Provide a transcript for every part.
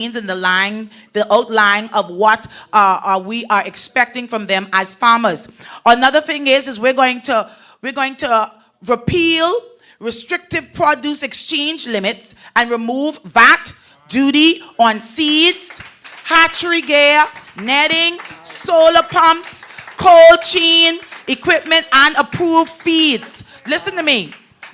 in the outline of what we are expecting from them as farmers. Another thing is we're going to repeal restrictive produce exchange limits and remove VAT duty on seeds, hatchery gear, netting, solar pumps, cold chain equipment, and approved feeds. Listen to me.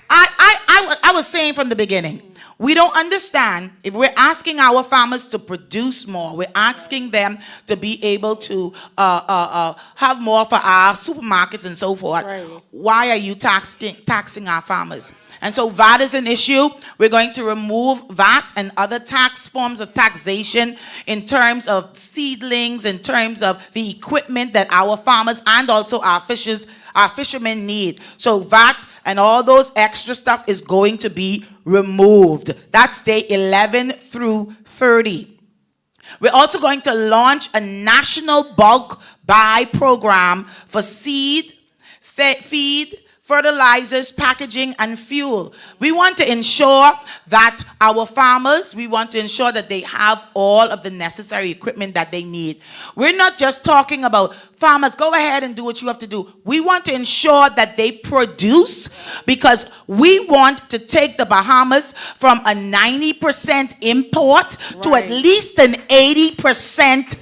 I was saying from the beginning, we don't understand if we're asking our farmers to produce more, we're asking them to be able to have more for our supermarkets and so forth. Right. Why are you taxing our farmers? And so VAT is an issue. We're going to remove VAT and other tax forms of taxation in terms of seedlings, in terms of the equipment that our farmers and also our fishermen need. So VAT and all those extra stuff is going to be removed. That's day 11 through 30. We're also going to launch a national bulk buy program for seed, feed, fertilizers, packaging, and fuel. We want to ensure that our farmers, we want to ensure that they have all of the necessary equipment that they need. We're not just talking about farmers, go ahead and do what you have to do. We want to ensure that they produce, because we want to take the Bahamas from a 90% import to at least an 80%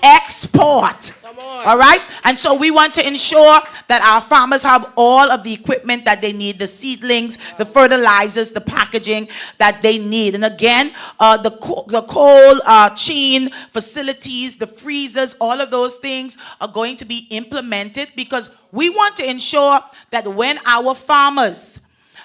export. All right? And so we want to ensure that our farmers have all of the equipment that they need, the seedlings, the fertilizers, the packaging that they need. And again, the cold chain facilities, the freezers, all of those things are going to be implemented, because we want to ensure that when our farmers,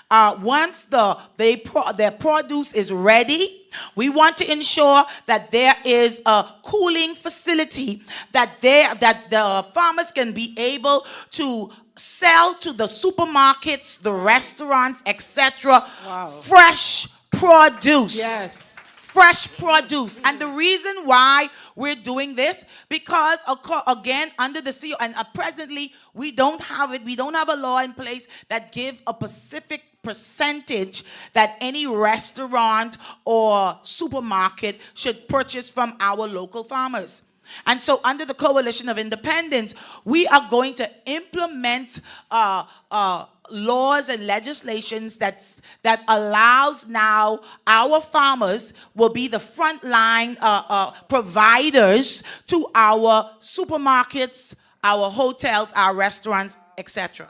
once their produce is ready, we want to ensure that there is a cooling facility that the farmers can be able to sell to the supermarkets, the restaurants, etc. Wow. Fresh produce. Yes. Fresh produce. And the reason why we're doing this, because again, under the COI, and presently we don't have it. We don't have a law in place that give a specific percentage that any restaurant or supermarket should purchase from our local farmers. And so under the Coalition of Independence, we are going to implement laws and legislations that allows now our farmers will be the frontline providers to our supermarkets, our hotels, our restaurants, etc.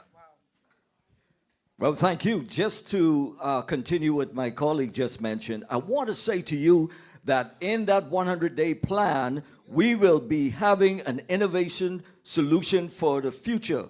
Well, thank you. Just to continue what my colleague just mentioned, I want to say to you that in that 100-day plan, we will be having an innovation solution for the future.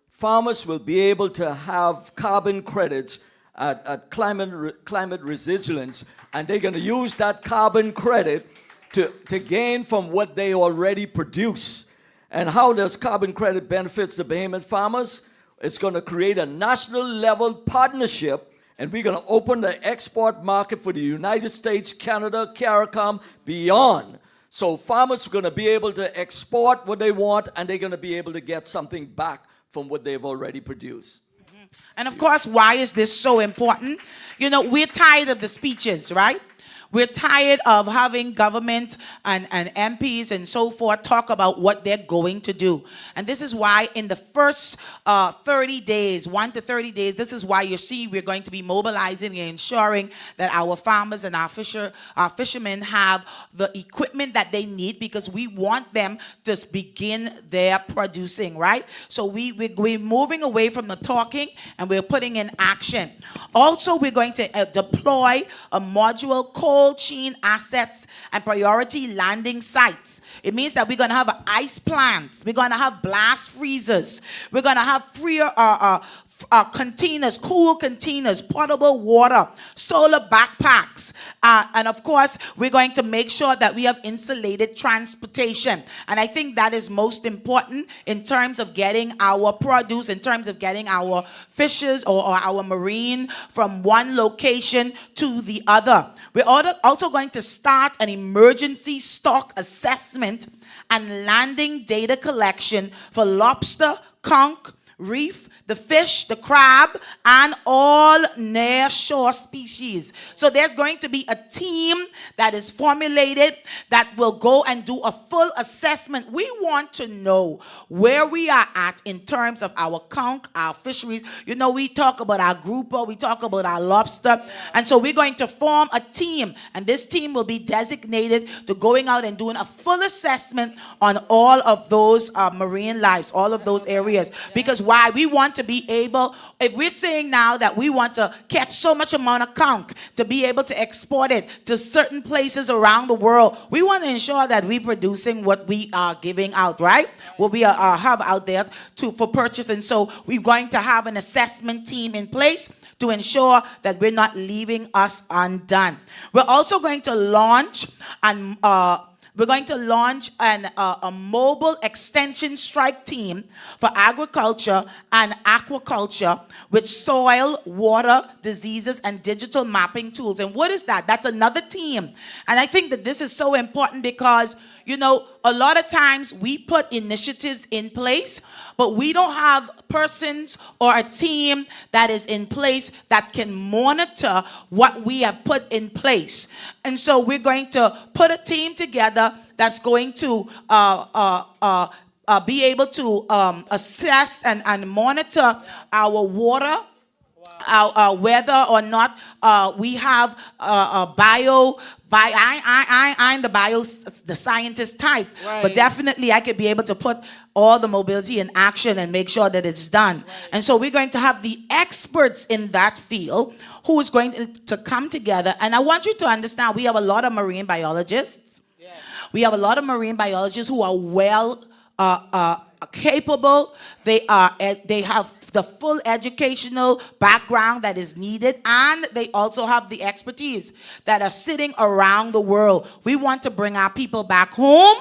Farmers will be able to have carbon credits at climate resilience, and they're going to use that carbon credit to gain from what they already produce. And how does carbon credit benefits the Bahamian farmers? It's going to create a national level partnership, and we're going to open the export market for the United States, Canada, CARICOM, beyond. So farmers are going to be able to export what they want, and they're going to be able to get something back from what they've already produced. And of course, why is this so important? You know, we're tired of the speeches, right? We're tired of having government and MPs and so forth talk about what they're going to do. And this is why in the first 30 days, 1 to 30 days, this is why you see we're going to be mobilizing and ensuring that our farmers and our fishermen have the equipment that they need, because we want them to begin their producing, right? So we're moving away from the talking and we're putting in action. Also, we're going to deploy a modular cold chain assets and priority landing sites. It means that we're going to have ice plants, we're going to have blast freezers, we're going to have freer containers, cool containers, potable water, solar backpacks, and of course we're going to make sure that we have insulated transportation. And I think that is most important in terms of getting our produce, in terms of getting our fishes or our marine from one location to the other. We're also going to start an emergency stock assessment and landing data collection for lobster, conch, reef, the fish, the crab, and all near-shore species. So there's going to be a team that is formulated that will go and do a full assessment. We want to know where we are at in terms of our conch, our fisheries. You know, we talk about our grouper, we talk about our lobster, and so we're going to form a team, and this team will be designated to going out and doing a full assessment on all of those marine lives, all of those areas. Because why? We want to be able, if we're saying now that we want to catch so much amount of conch to be able to export it to certain places around the world, we want to ensure that we're producing what we are giving out, right? What we have out there for purchase. And so we're going to have an assessment team in place to ensure that we're not leaving us undone. We're also going to launch a mobile extension strike team for agriculture and aquaculture with soil, water, diseases, and digital mapping tools. And what is that? That's another team. And I think that this is so important because, you know, a lot of times we put initiatives in place, but we don't have persons or a team that is in place that can monitor what we have put in place. And so we're going to put a team together that's going to be able to assess and monitor our water, whether or not we have I'm the scientist type, Right. but definitely I could be able to put all the mobility in action and make sure that it's done. Right. And so we're going to have the experts in that field who is going to come together. And I want you to understand, we have a lot of marine biologists. Yeah. We have a lot of marine biologists who are well capable. They have the full educational background that is needed, and they also have the expertise that are sitting around the world. We want to bring our people back home.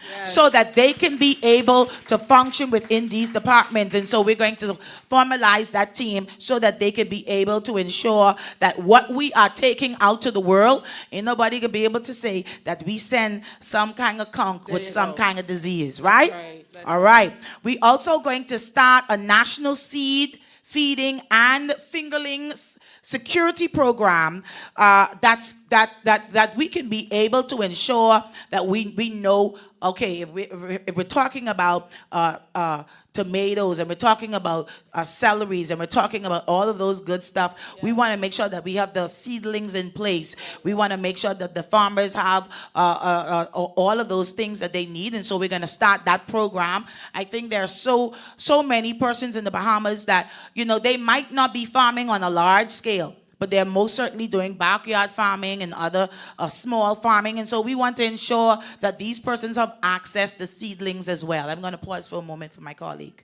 Yes. So that they can be able to function within these departments. And so we're going to formalize that team so that they can be able to ensure that what we are taking out to the world, ain't nobody can be able to say that we send some kind of conch There with you some go. kind of disease, right? right. That's All right. We also going to start a national seed feeding and fingerling security program that we can be able to ensure that we know, okay, if we're talking about tomatoes and we're talking about celeries and we're talking about all of those good stuff, we want to make sure that we have the seedlings in place. We want to make sure that the farmers have all of those things that they need, and so we're going to start that program. I think there are so many persons in the Bahamas that, you know, they might not be farming on a large scale, but they're most certainly doing backyard farming and other small farming. And so we want to ensure that these persons have access to seedlings as well. I'm going to pause for a moment for my colleague.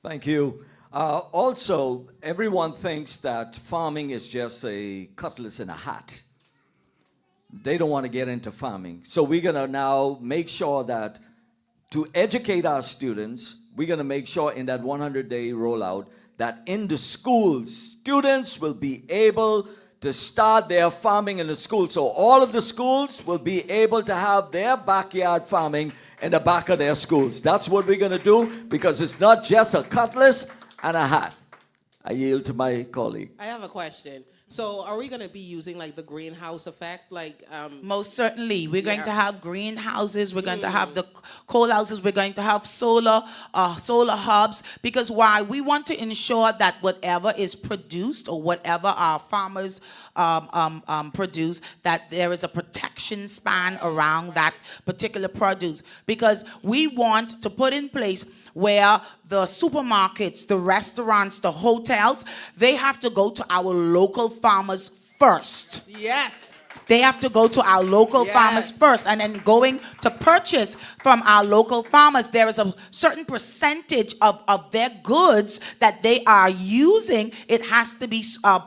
Thank you. Also, everyone thinks that farming is just a cutlass in a hat. They don't want to get into farming. So we're going to now make sure that to educate our students, we're going to make sure in that 100-day rollout that in the schools, students will be able to start their farming in the school. So all of the schools will be able to have their backyard farming in the back of their schools. That's what we're going to do, because it's not just a cutlass and a hat. I yield to my colleague. I have a question. So are we going to be using like the greenhouse effect? Like, Most certainly. We're going Yeah. to have greenhouses. We're going to have the coal houses. We're going to have solar hubs. Because why? We want to ensure that whatever is produced or whatever our farmers produce, that there is a protection span around that particular produce. Because we want to put in place where the supermarkets, the restaurants, the hotels, they have to go to our local farmers first. yes. They have to go to our local Yes. farmers first, and then going to purchase from our local farmers, there is a certain percentage of their goods that they are using. It has to be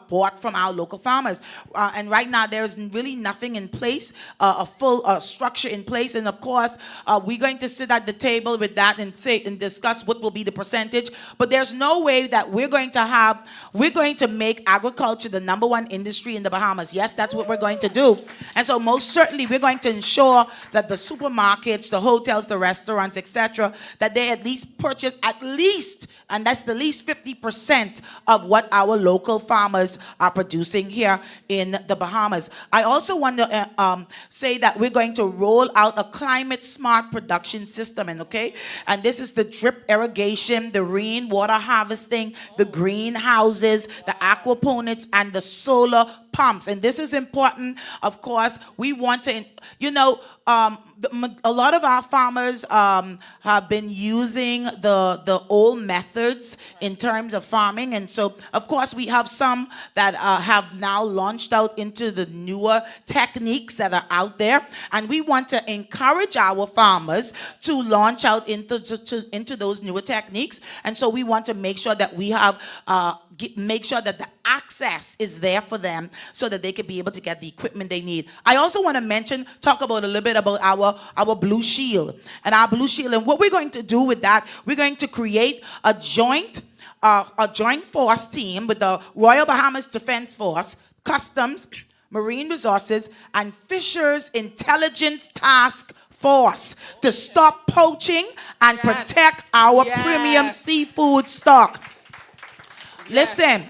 bought from our local farmers. And right now, there is really nothing in place, a full structure in place. And of course, we're going to sit at the table with that and discuss what will be the percentage. But there's no way that we're going to make agriculture the #1 industry in the Bahamas. Yes, that's what we're going to do. do. And so most certainly we're going to ensure that the supermarkets, the hotels, the restaurants, etc., that they at least purchase at least, and that's the least 50% of what our local farmers are producing here in the Bahamas. I also want to say that we're going to roll out a climate smart production system, and this is the drip irrigation, the rainwater harvesting, the greenhouses, the aquaponics, and the solar pumps. And this is important. Of course, we want to, a lot of our farmers have been using the old methods in terms of farming. And so, of course, we have some that have now launched out into the newer techniques that are out there. And we want to encourage our farmers to launch out into those newer techniques. And so we want to make sure that we have make sure that the access is there for them so that they can be able to get the equipment they need. I also want to talk about a little bit about our Blue Shield. And our Blue Shield, and what we're going to do with that, we're going to create a joint force team with the Royal Bahamas Defense Force, Customs, Marine Resources, and Fisheries Intelligence Task Force to stop poaching and protect our premium seafood stock. Listen,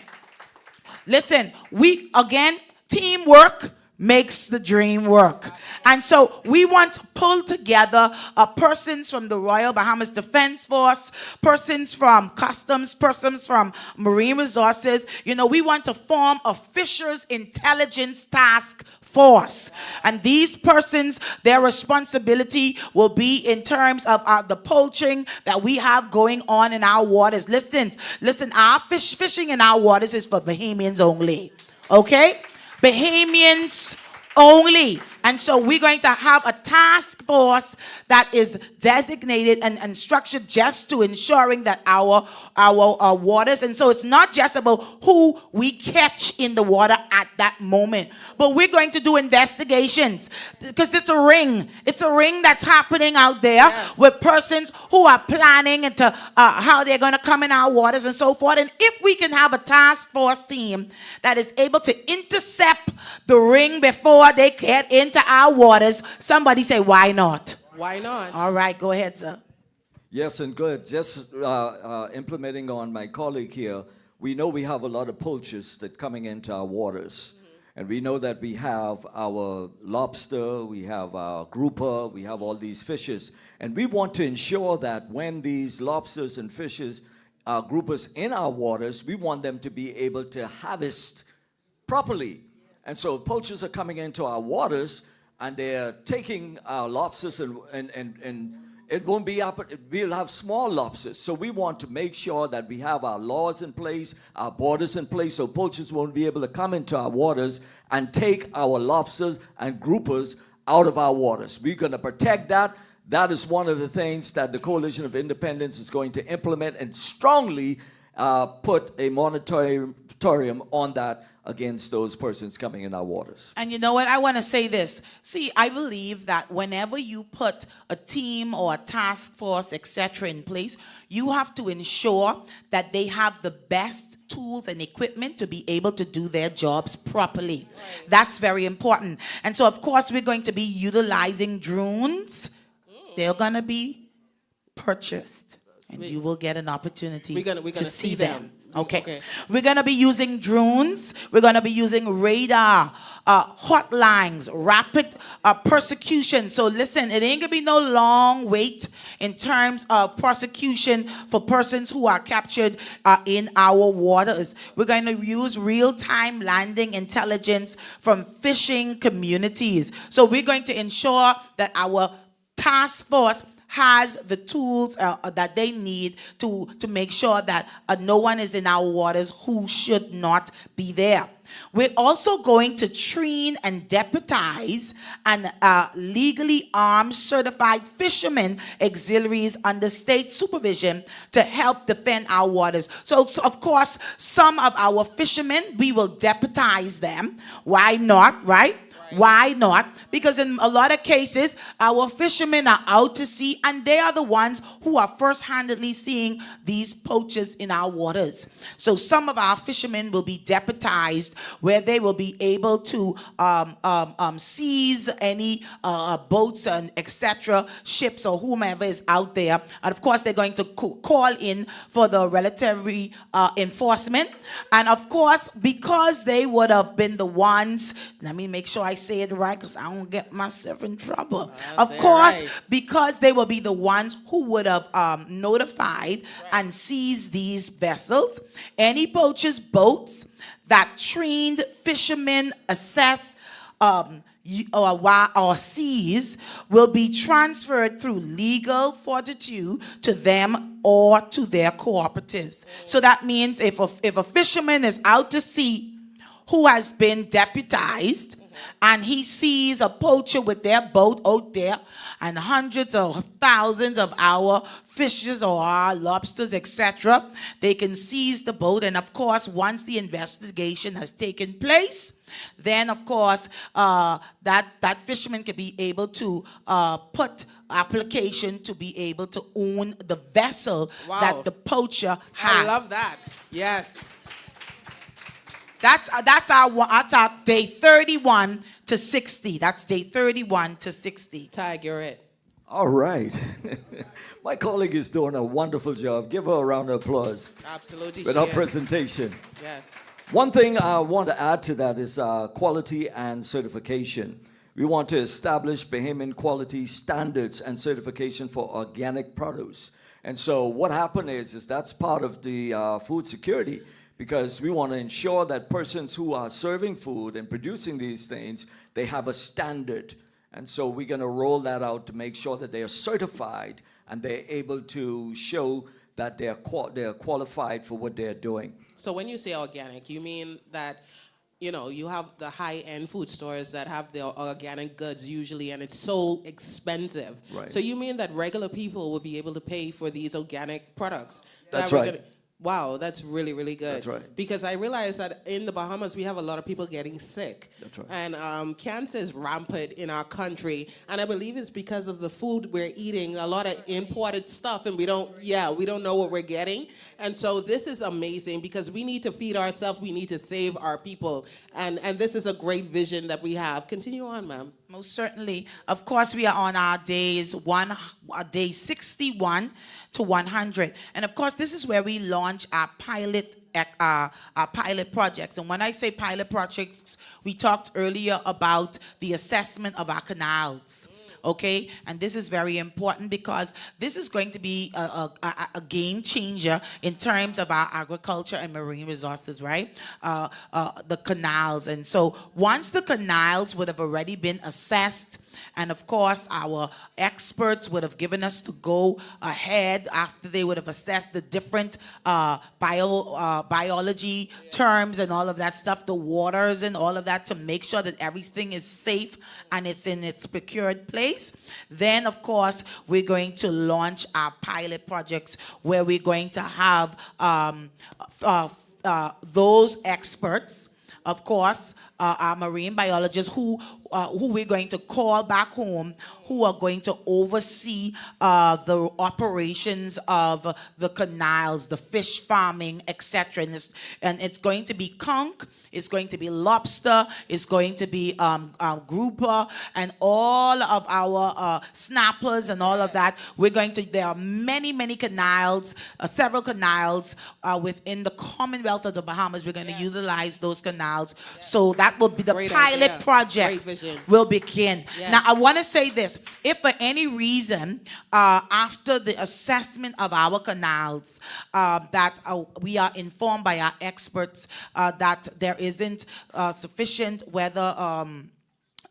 teamwork makes the dream work. And so we want to pull together persons from the Royal Bahamas Defense Force, persons from Customs, persons from Marine Resources. We want to form a Fisheries Intelligence Task Force. And these persons, their responsibility will be in terms of the poaching that we have going on in our waters. Listen, our fishing in our waters is for Bahamians only. Okay? Bahamians only. And so we're going to have a task force that is designated and structured just to ensuring that our waters, and so it's not just about who we catch in the water at that moment, but we're going to do investigations because it's a ring that's happening out there with persons who are planning into how they're going to come in our waters and so forth. And if we can have a task force team that is able to intercept the ring before they get into our waters, somebody say, why not? Why not? All right, go ahead, sir. Yes, and good. Just implementing on my colleague here, we know we have a lot of poachers that coming into our waters. And we know that we have our lobster, we have our grouper, we have all these fishes. And we want to ensure that when these lobsters and fishes are groupers in our waters, we want them to be able to harvest properly. And so poachers are coming into our waters and they're taking our lobsters and it won't be up, we'll have small lobsters. So we want to make sure that we have our laws in place, our borders in place, so poachers won't be able to come into our waters and take our lobsters and groupers out of our waters. We're going to protect that. That is one of the things that the Coalition of Independence is going to implement and strongly put a moratorium on that against those persons coming in our waters. And you know what? I want to say this. See, I believe that whenever you put a team or a task force, etc., in place, you have to ensure that they have the best tools and equipment to be able to do their jobs properly. Right. That's very important. And so, of course, we're going to be utilizing drones. They're going to be purchased, and you will get an opportunity to see them. Okay. We're going to be using drones. We're going to be using radar, hotlines, rapid prosecution. So listen, it ain't going to be no long wait in terms of prosecution for persons who are captured in our waters. We're going to use real-time landing intelligence from fishing communities. So we're going to ensure that our task force has the tools that they need to make sure that no one is in our waters who should not be there. We're also going to train and deputize and legally armed certified fishermen auxiliaries under state supervision to help defend our waters. So of course, some of our fishermen, we will deputize them. Why not, right? Why not? Because in a lot of cases, our fishermen are out to sea and they are the ones who are first-handedly seeing these poachers in our waters. So some of our fishermen will be deputized where they will be able to seize any boats and etc., ships or whomever is out there. And of course, they're going to call in for the relative enforcement. And of course, because they would have been the ones, let me make sure I say it right because I don't get myself in trouble. Of course, right. because they will be the ones who would have notified and seized these vessels, any poachers' boats that trained fishermen assess or seize will be transferred through legal fortitude to them or to their cooperatives. So that means if a fisherman is out to sea who has been deputized and he sees a poacher with their boat out there and hundreds of thousands of our fishes or our lobsters, etc., they can seize the boat. And of course, once the investigation has taken place, then of course that fisherman can be able to put application to be able to own the vessel that the poacher had. I love that. Yes. That's our day 31 to 60. That's day 31 to 60. Tag, you're it. All right. My colleague is doing a wonderful job. Give her a round of applause Absolutely. with she her is. presentation. Yes. One thing I want to add to that is quality and certification. We want to establish Bahamian quality standards and certification for organic produce. And so what happened is that's part of the food security, because we want to ensure that persons who are serving food and producing these things, they have a standard. And so we're going to roll that out to make sure that they are certified and they're able to show that they're qualified for what they're doing. So when you say organic, you mean that, you know, you have the high-end food stores that have their organic goods usually, and it's so expensive. Right. So you mean that regular people will be able to pay for these organic products? That's that we're right. gonna- Wow, that's really, really good. That's right. Because I realize that in the Bahamas, we have a lot of people getting sick. That's right. And cancer is rampant in our country. And I believe it's because of the food we're eating, a lot of imported stuff, and we don't know what we're getting. And so this is amazing because we need to feed ourselves. We need to save our people. And this is a great vision that we have. Continue on, ma'am. Most certainly. Of course, we are on our day 61 to 100. And of course, this is where we launch our pilot projects. And when I say pilot projects, we talked earlier about the assessment of our canals. Okay, and this is very important because this is going to be a game changer in terms of our agriculture and marine resources, right? The canals. And so once the canals would have already been assessed, and of course our experts would have given us to go ahead after they would have assessed the different biology terms and all of that stuff, the waters and all of that, to make sure that everything is safe and it's in its procured place. Then, of course, we're going to launch our pilot projects where we're going to have those experts, of course, our marine biologists who we're going to call back home, who are going to oversee the operations of the canals, the fish farming, etc. And it's going to be conch, it's going to be lobster, it's going to be grouper, and all of our snappers and all of that. There are many canals, several canals within the Commonwealth of the Bahamas. We're going to utilize those canals. So that will be the Great pilot idea. project Great vision. will begin. Yes. Now, I want to say this. If for any reason, after the assessment of our canals, that we are informed by our experts that there isn't sufficient whether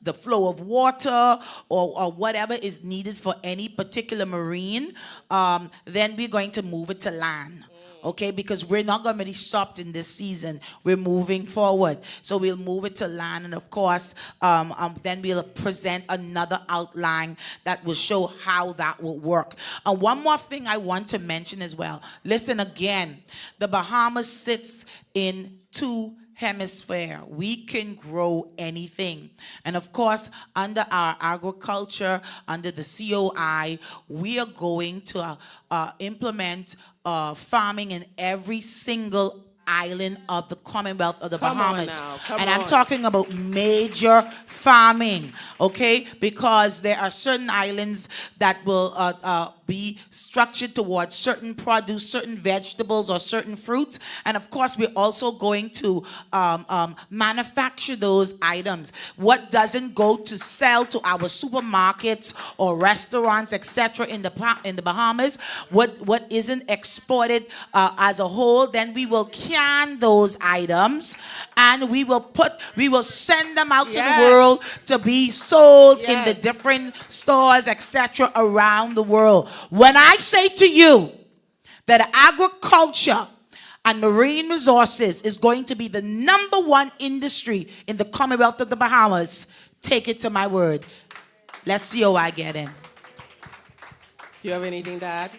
the flow of water or whatever is needed for any particular marine, then we're going to move it to land. Okay, because we're not going to be stopped in this season. We're moving forward. So we'll move it to land, and of course, then we'll present another outline that will show how that will work. And one more thing I want to mention as well. Listen again, the Bahamas sits in two hemisphere, we can grow anything. And of course, under our agriculture, under the COI, we are going to implement farming in every single island of the Commonwealth of the Come on Bahamas. now, come And I'm on. talking about major farming, okay? Because there are certain islands that will be structured towards certain produce, certain vegetables, or certain fruits. And of course, we're also going to manufacture those items. What doesn't go to sell to our supermarkets or restaurants, etc., in the Bahamas, what isn't exported as a whole, then we will can those items and we will send them out to the Yes. world to be sold in the Yes. different stores, etc., around the world. When I say to you that agriculture and marine resources is going to be the number one industry in the Commonwealth of the Bahamas, take it to my word. Let's see how I get in. Do you have anything to add?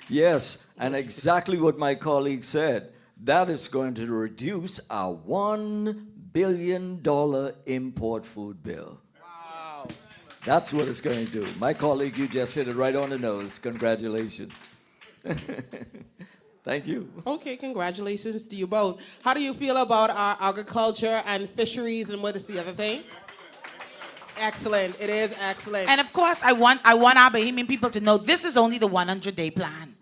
Yes, and exactly what my colleague said. That is going to reduce our $1 billion import food bill. Wow. That's what it's going to do. My colleague, you just hit it right on the nose. Congratulations. Thank you. Okay, congratulations to you both. How do you feel about our agriculture and fisheries, and what is the other thing? Excellent. It is excellent. And of course, I want our Bahamian people to know this is only the 100-day plan.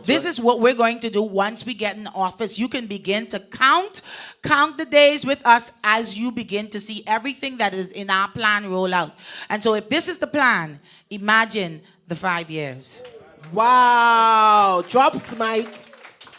This is what we're going to do once we get in office. You can begin to count the days with us as you begin to see everything that is in our plan roll out. And so if this is the plan, imagine the 5 years. Wow. Drops mic.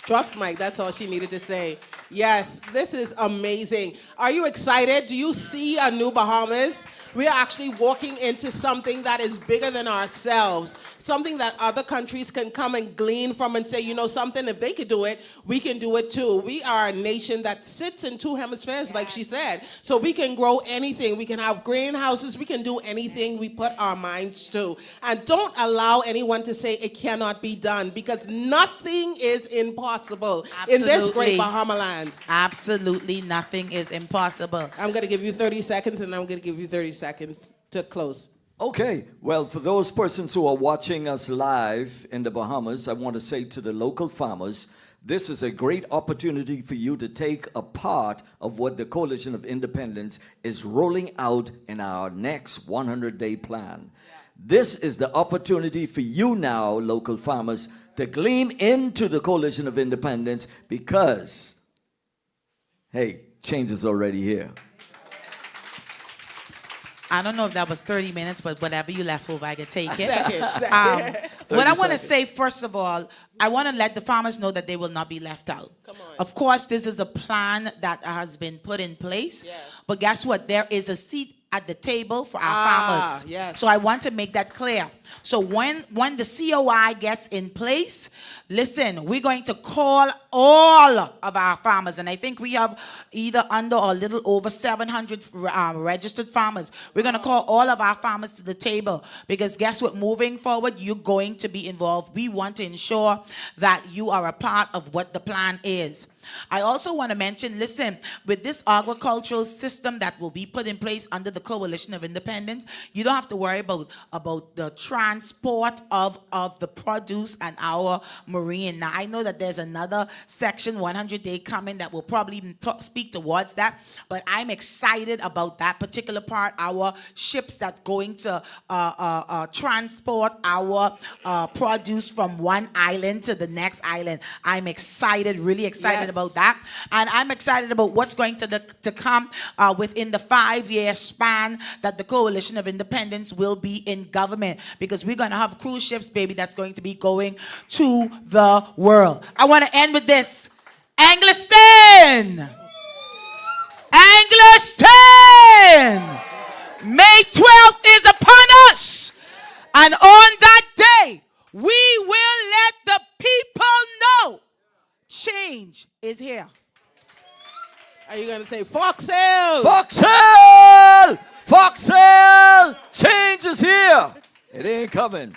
Drops mic. That's all she needed to say. Yes, this is amazing. Are you excited? Do you see a new Bahamas? We are actually walking into something that is bigger than ourselves, something that other countries can come and glean from and say, you know something, if they could do it, we can do it too. We are a nation that sits in two hemispheres, like she said. So we can grow anything. We can have greenhouses. We can do anything we put our minds to. And don't allow anyone to say it cannot be done, because nothing is impossible in this great Absolutely. Bahama land. Absolutely nothing is impossible. I'm going to give you 30 seconds, and I'm going to give you 30 seconds to close. Okay, well, for those persons who are watching us live in the Bahamas, I want to say to the local farmers, this is a great opportunity for you to take a part of what the Coalition of Independence is rolling out in our next 100-day plan. This is the opportunity for you now, local farmers, to gleam into the Coalition of Independence because, hey, change is already here. I don't know if that was 30 minutes, but whatever you left over, I can take it. Second. What I want to seconds. say, first of all, I want to let the farmers know that they will not be left out. Come on. Of course, this is a plan that has been put in place. Yes. But guess what? There is a seat at the table for our farmers. Yes. So I want to make that clear. So when the COI gets in place, listen, we're going to call all of our farmers, and I think we have either under or a little over 700 registered farmers. We're going to call all of our farmers to the table, because guess what? Moving forward, you're going to be involved. We want to ensure that you are a part of what the plan is. I also want to mention, listen, with this agricultural system that will be put in place under the Coalition of Independence, you don't have to worry about the transport of the produce and our marine. Now, I know that there's another section, 100-day coming, that will probably speak towards that, but I'm excited about that particular part, our ships that's going to transport our produce from one island to the next island. I'm excited, really excited Yes. about that. And I'm excited about what's going to come within the 5-year span that the Coalition of Independence will be in government, because we're going to have cruise ships, baby, that's going to be going to the world. I want to end with this. Anglistan! Anglistan! May 12th is upon us. And on that day, we will let the people know change is here. Are you going to say Foxhill? Foxhill! Foxhill! Change is here. It ain't coming.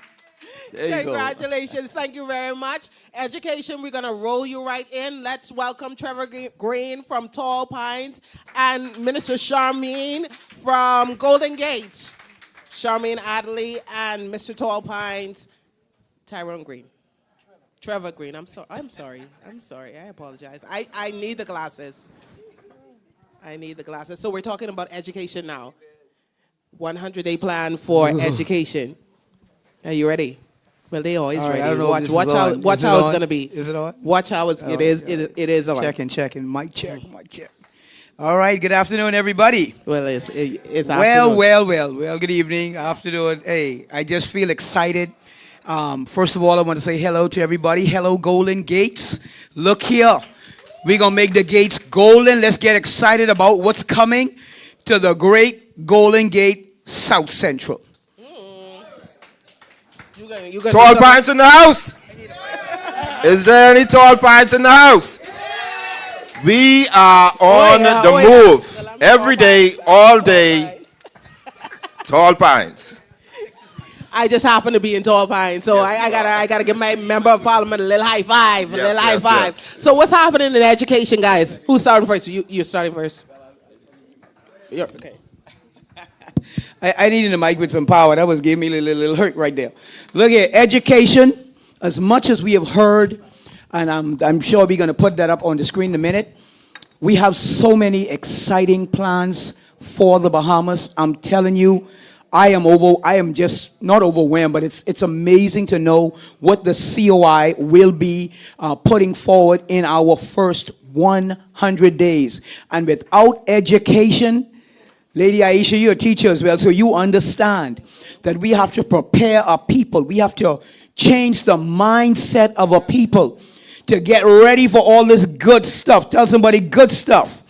There you go. Congratulations. Thank you very much. Education, we're going to roll you right in. Let's welcome Trevor Green from Tall Pines and Minister Charmaine from Golden Gates. Charmaine Adderley and Mr. Tall Pines, Tyrone Green. Trevor Green. I'm sorry. I apologize. I need the glasses. So we're talking about education now. 100-day plan for education. Are you ready? Well, they always All right, I ready. don't know if Watch this how is on. watch Is it how it's on? gonna be. Is it on? Watch how it is on. Checking. Mic check. All right, good afternoon, everybody. Well, it's Well, afternoon. good evening, afternoon. Hey, I just feel excited. First of all, I want to say hello to everybody. Hello, Golden Gates. Look here. We're going to make the gates golden. Let's get excited about what's coming to the great Golden Gate South Central. You gonna Tall Pines in the house? Is there any tall pines in the house? We are on the move. Every day, all day. Tall Pines. I just happen to be in Tall Pines, so I gotta give my member of parliament a little high five. Yes. So what's happening in education, guys? Who's starting first? You're starting first. Okay. I needed a mic with some power. That was giving me a little hurt right there. Look at education. As much as we have heard, and I'm sure we're going to put that up on the screen in a minute, we have so many exciting plans for the Bahamas. I'm telling you, I am just not overwhelmed, but it's amazing to know what the COI will be putting forward in our first 100 days. And without education, Lady Aisha, you're a teacher as well, so you understand that we have to prepare our people. We have to change the mindset of our people to get ready for all this good stuff. Tell somebody good stuff.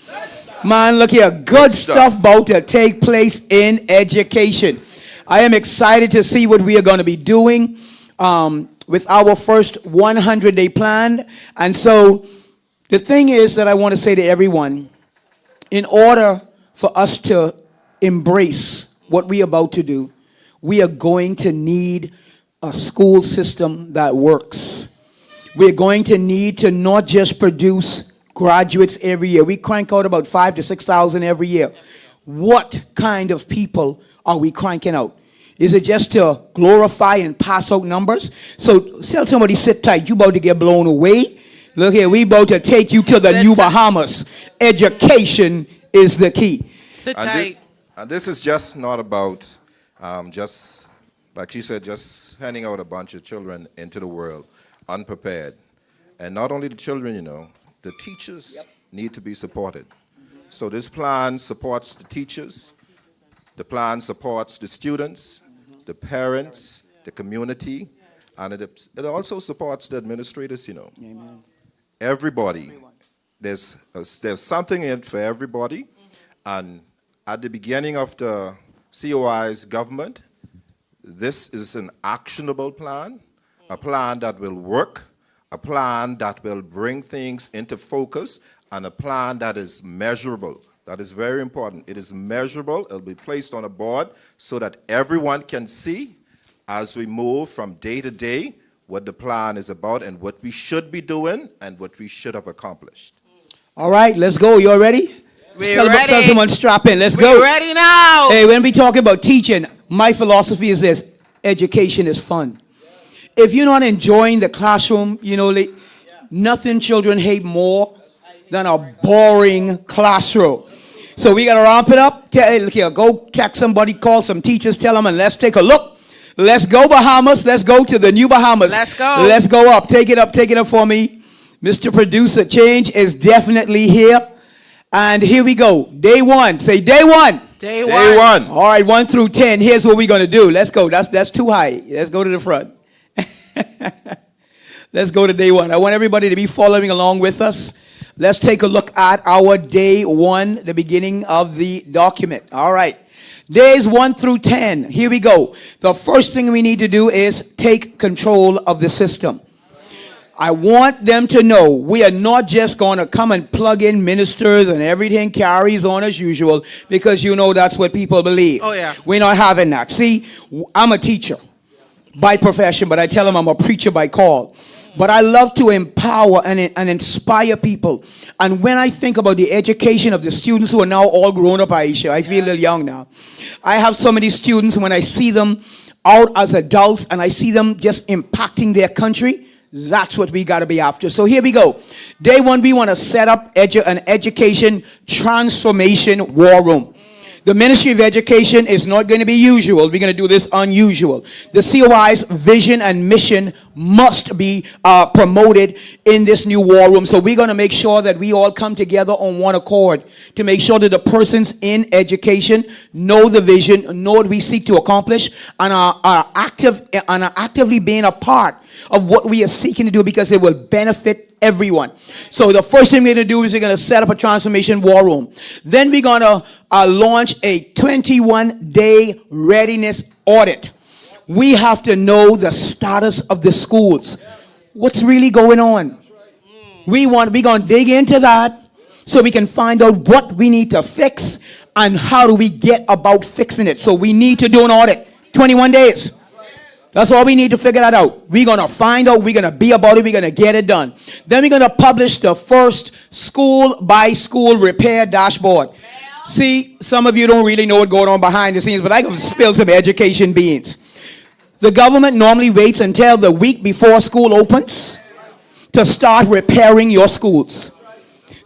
Man, look here, good stuff about to take place in education. I am excited to see what we are going to be doing with our first 100-day plan. And so the thing is that I want to say to everyone, in order for us to embrace what we are about to do, we are going to need a school system that works. We're going to need to not just produce graduates every year. We crank out about 5,000 to 6,000 every year. What kind of people are we cranking out? Is it just to glorify and pass out numbers? So tell somebody, sit tight. You about to get blown away. Look here, we about to take you to the new Bahamas. Education is the key. Sit tight. And this is just not about just, like she said, just handing out a bunch of children into the world unprepared. And not only the children, the teachers need to be supported. So this plan supports the teachers. The plan supports the students, the parents, the community, and it also supports the administrators, Amen. Everybody. There's something in it for everybody. And at the beginning of the COI's government, this is an actionable plan, a plan that will work, a plan that will bring things into focus, and a plan that is measurable. That is very important. It is measurable. It'll be placed on a board so that everyone can see as we move from day to day what the plan is about and what we should be doing and what we should have accomplished. All right, let's go. You all ready? We're ready. Tell someone strap in. Let's go. We're ready now. Hey, when we talk about teaching, my philosophy is this: education is fun. If you're not enjoying the classroom, nothing children hate more than a boring classroom. So we got to ramp it up. Look here, go text somebody, call some teachers, tell them, and let's take a look. Let's go Bahamas. Let's go to the new Bahamas. Let's go. Let's go up. Take it up for me. Mr. Producer, change is definitely here. And here we go. Day one. Say day one. Day Day one. All right, 1 through 10. Here's what we're going to do. Let's go. That's too high. Let's go to the front. Let's go to day one. I want everybody to be following along with us. Let's take a look at our day one, the beginning of the document. All right. Days 1 through 10. Here we go. The first thing we need to do is take control of the system. I want them to know we are not just going to come and plug in ministers and everything carries on as usual, because that's what people believe. Oh, yeah. We're not having that. See, I'm a teacher. by profession, but I tell them I'm a preacher by call. But I love to empower and inspire people. And when I think about the education of the students who are now all grown up, Aisha, I feel a little young now. I have so many students, when I see them out as adults and I see them just impacting their country, that's what we got to be after. So here we go. Day one, we want to set up an education transformation war room. The Ministry of Education is not going to be usual. We're going to do this unusual. The COI's vision and mission must be promoted in this new war room. So we're going to make sure that we all come together on one accord to make sure that the persons in education know the vision, know what we seek to accomplish, and are actively being a part of what we are seeking to do, because it will benefit everyone. So the first thing we're going to do is we're going to set up a transformation war room. Then we're going to launch a 21-day readiness audit. We have to know the status of the schools. What's really going on? We're going to dig into that so we can find out what we need to fix and how do we get about fixing it. So we need to do an audit. 21 days. That's all we need to figure that out. We're going to find out. We're going to be about it. We're going to get it done. Then we're going to publish the first school-by-school repair dashboard. See, some of you don't really know what's going on behind the scenes, but I can spill some education beans. The government normally waits until the week before school opens to start repairing your schools.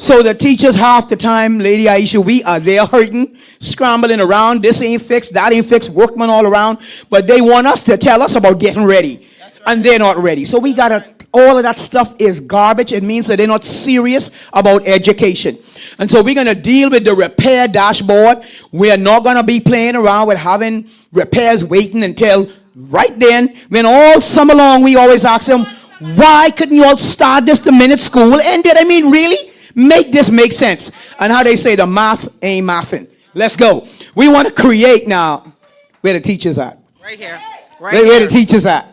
So the teachers, half the time, Lady Aisha, we are there hurting, scrambling around. This ain't fixed, that ain't fixed, workmen all around. But they want us to tell us about getting ready. Right. And they're not ready. So we got to, all of that stuff is garbage. It means that they're not serious about education. And so we're going to deal with the repair dashboard. We are not going to be playing around with having repairs waiting until right then. When all summer long, we always ask them, why couldn't you all start this the minute school ended? I mean, really? Make this make sense. And how they say the math ain't mathing. Let's go. We want to create now. Where the teachers at? Right here. Where the teachers at?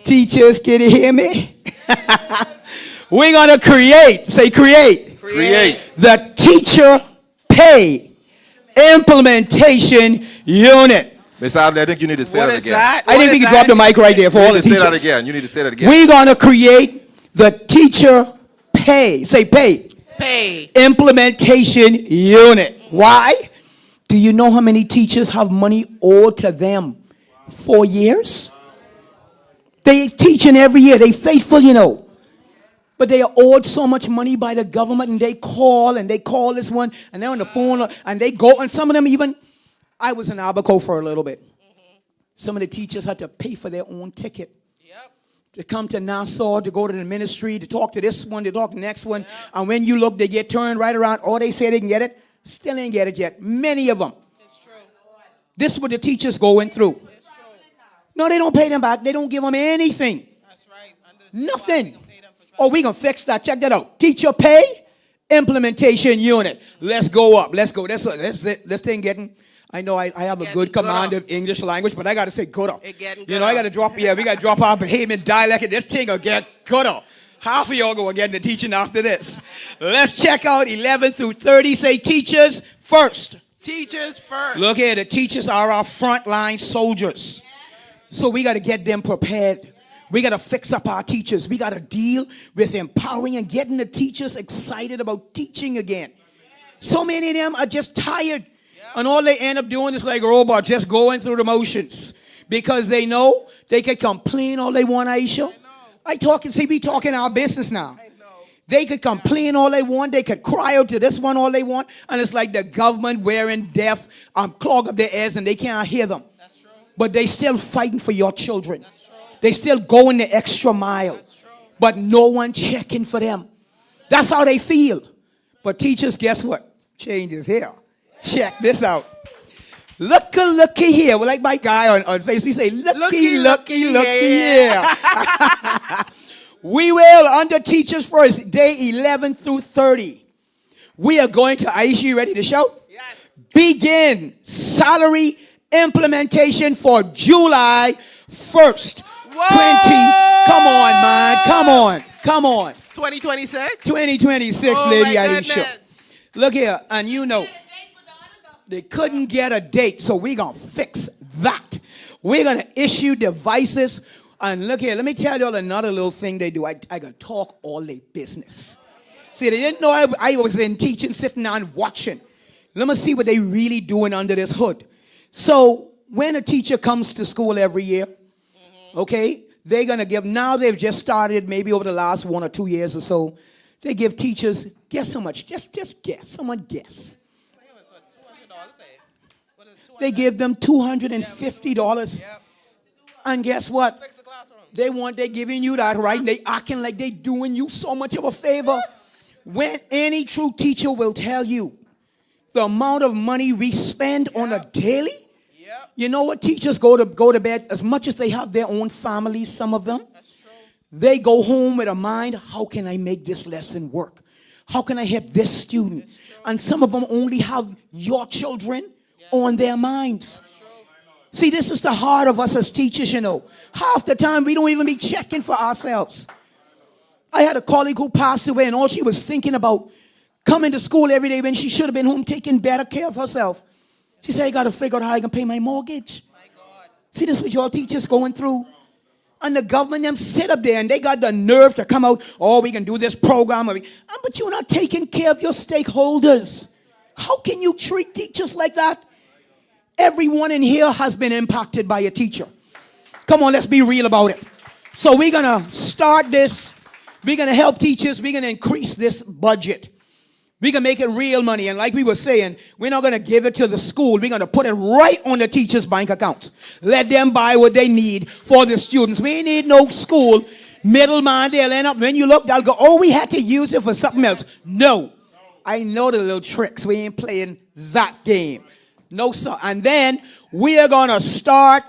Teachers, can you hear me? We're going to create. Say create. Create. The teacher pay implementation unit. Miss Adley, I think you need to say What that is again. that? I think we can drop the mic right there for You all need the to say teachers. that again. You need to say that again. We're going to create the teacher pay. Say pay. Pay. Implementation unit. Why? Do you know how many teachers have money owed to them? 4 years? They teaching every year. They faithful, you know. But they are owed so much money by the government, and they call this one, and they're on the phone, and they go, and some of them even, I was in Abaco for a little bit. Some of the teachers had to pay for their own ticket. To come to Nassau, to go to the ministry, to talk to this one, to talk to the next one. And when you look, they get turned right around. Or they say they can get it. Still ain't get it yet. Many of them. It's true. This is what the teachers going through. It's true. No, they don't pay them back. They don't give them anything. That's right. Under the Nothing. COI, we can pay them for Oh, we going to fix that. Check that out. Teacher pay implementation unit. Let's go up. Let's go. This thing getting... I know I have a good command of English language, but I got to say gooder. You know, I got to drop, we got to drop our Bahamian dialect, and this thing will get gooder. Half of y'all go get into teaching after this. Let's check out 11 through 30. Say teachers first. Teachers first. Look here, the teachers are our frontline soldiers. So we got to get them prepared. We got to fix up our teachers. We got to deal with empowering and getting the teachers excited about teaching again. So many of them are just tired. And all they end up doing is like robots, just going through the motions. Because they know they can complain all they want, Aisha. We talking our business now. They could complain all they want. They could cry out to this one all they want. And it's like the government wearing deaf, clog up their ears and they can't hear them. That's true. But they still fighting for your children. That's true. They still going the extra mile. That's true. But no one checking for them. That's how they feel. But teachers, guess what? Change is here. Check this out. Looky here. Well, like my guy on Facebook say, looky here. We will, under teachers first, day 11 through 30. We are going to, Aisha, you ready to shout? Yes. Begin salary implementation for July 1st. Whoa! Come on, man. Come on. 2026? 2026, Oh, Lady my Aisha. goodness. Look here, and you know, they couldn't get a date, so we're going to fix that. We're going to issue devices. And look here, let me tell you all another little thing they do. I can talk all their business. See, they didn't know I was in teaching, sitting down watching. Let me see what they really doing under this hood. So when a teacher comes to school every year, okay, they're going to give, now they've just started maybe over the last 1 or 2 years or so, they give teachers, guess how much? Just guess. Someone guess. They give them $250. And guess what? They're giving you that, right? And they acting like they doing you so much of a favor. When any true teacher will tell you the amount of money we spend on a daily, you know what? Teachers go to bed, as much as they have their own families, some of them, they go home with a mind, how can I make this lesson work? How can I help this student? And some of them only have your children on their minds. See, this is the heart of us as teachers, you know. Half the time, we don't even be checking for ourselves. I had a colleague who passed away, and all she was thinking about coming to school every day when she should have been home taking better care of herself. She said, I got to figure out how I can pay my mortgage. See, this is what your teachers going through. And the government, them sit up there, and they got the nerve to come out, oh, we can do this program. But you're not taking care of your stakeholders. How can you treat teachers like that? Everyone in here has been impacted by a teacher. Come on, let's be real about it. So we're going to start this. We're going to help teachers. We're going to increase this budget. We're going to make it real money. And like we were saying, we're not going to give it to the school. We're going to put it right on the teachers' bank accounts. Let them buy what they need for the students. We ain't need no school middleman. They'll end up, when you look, they'll go, oh, we had to use it for something else. No. I know the little tricks. We ain't playing that game. No, sir. And then we are going to start,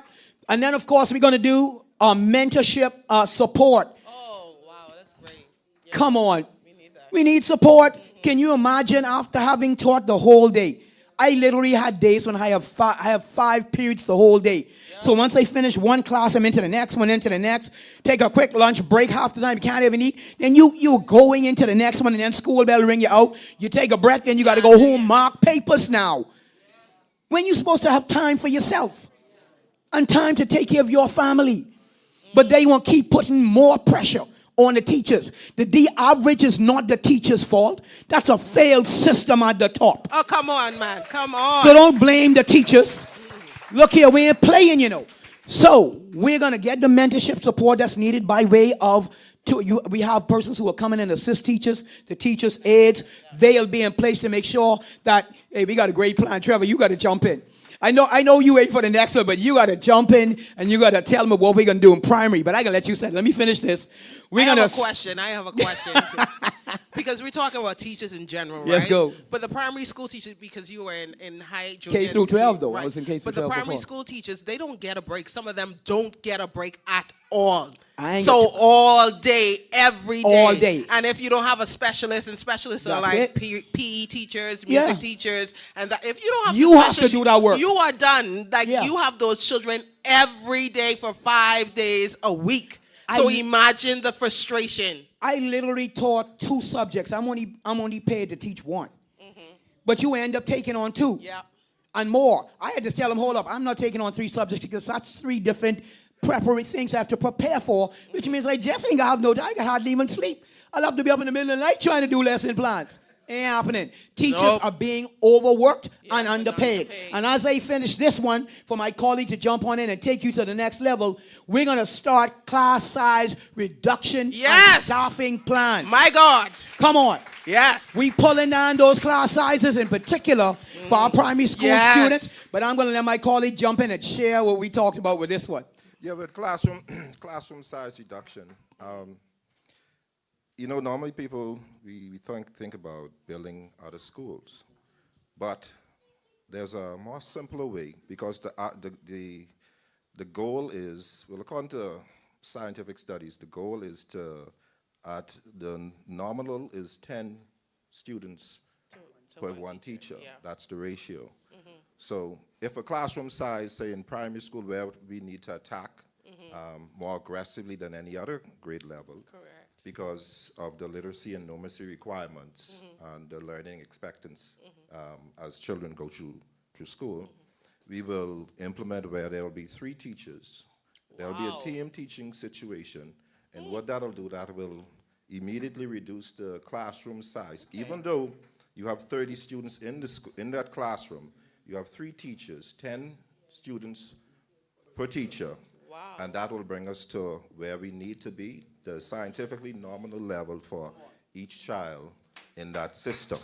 and then, of course, we're going to do mentorship support. Oh, wow, that's great. Yeah. Come on. We need that. We need support. Can you imagine after having taught the whole day? I literally had days when I have 5 periods the whole day. Yeah. So once I finish one class, I'm into the next one, into the next. Take a quick lunch break, half the time you can't even eat. Then you're going into the next one, and then school bell ring you out. You take a breath, then you got to go home, mark papers now. When you're supposed to have time for yourself and time to take care of your family. But they want to keep putting more pressure on the teachers. The average is not the teacher's fault. That's a failed system at the top. Oh, come on, man. Come on. So don't blame the teachers. Look here, we ain't playing, you know. So we're going to get the mentorship support that's needed by way of we have persons who are coming in to assist teachers, the teachers' aides. They'll be in place to make sure that, hey, we got a great plan. Trevor, you got to jump in. I know you wait for the next one, but you got to jump in and you got to tell me what we're going to do in primary. But I got to let you say, let me finish this. I have a question. Because we're talking about teachers in general, right? Let's go. But the primary school teachers, because you were in high junior K through 12, though. right. I was in K through 12 But the primary before. school teachers, they don't get a break. Some of them don't get a break at all. So all day, every day. All day. And if you don't have a specialist, and specialists are That's like it. PE teachers, music Yeah. teachers, and that, if you don't have You the have to specialist, do that work. you are done. Like Yeah. you have those children every day for 5 days a week. So imagine the frustration. I literally taught 2 subjects. I'm only paid to teach 1. But you end up taking on 2. Yeah. And more. I had to tell them, hold up, I'm not taking on 3 subjects because that's 3 different preparatory things I have to prepare for, which means I just ain't gonna have no time. I can hardly even sleep. I'll have to be up in the middle of the night trying to do lesson plans. Ain't happening. Teachers are being overworked and underpaid. And as I finish this one, for my colleague to jump on in and take you to the next level, we're going to start class size reduction and staffing plans. My God. Come on. Yes. We pulling down those class sizes in particular for our primary school students. But I'm going to let my colleague jump in and share what we talked about with this one. Yeah, but classroom size reduction. You know, normally people, we think about building other schools, but there's a more simpler way because the goal is, well, according to scientific studies, the goal is at the nominal is 10 students per one teacher. Yeah. That's the ratio. So if a classroom size, say in primary school, where we need to attack more aggressively than any other grade level, because of the literacy and numeracy requirements and the learning expectancy as children go through school, we will implement where there will be 3 teachers. There will be Wow. a team teaching situation, and what that'll do, that will immediately reduce the classroom size. Even though you have 30 students in in that classroom, you have 3 teachers, 10 students per teacher. Wow. And that will bring us to where we need to be, the scientifically nominal level for each child in that system.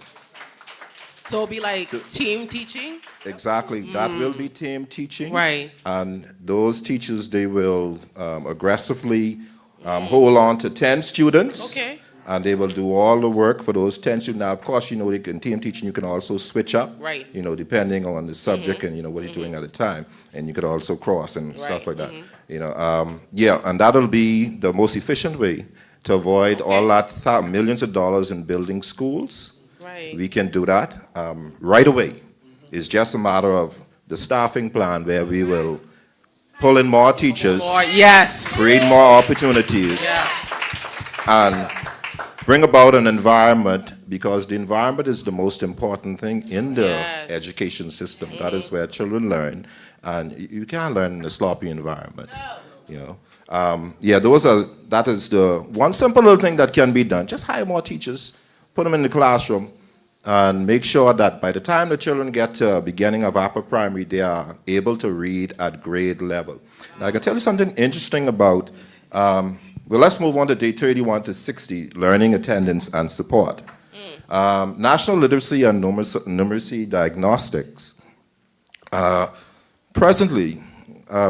So it'll be like team teaching? Exactly. That will be team teaching. Right. And those teachers, they will aggressively hold on to 10 students. Okay. And they will do all the work for those 10 students. Now, of course, you know, they can team teaching, you can also switch up. Right. You know, depending on the subject and, you know, what you're doing at the time. And you could also cross and stuff like that. You know, yeah, and that'll be the most efficient way to avoid all that millions of dollars in building schools. Right. We can do that right away. It's just a matter of the staffing plan where we will pull in more teachers, Or, yes. create more opportunities, and bring about an environment, because the environment is the most important thing in the Yes. education system. That is where children learn, and you can't learn in a sloppy environment. You know, yeah, that is the one simple little thing that can be done. Just hire more teachers, put them in the classroom, and make sure that by the time the children get to beginning of upper primary, they are able to read at grade level. Now, I can tell you something interesting about, well, let's move on to day 31 to 60, learning, attendance, and support. National literacy and numeracy diagnostics. Presently,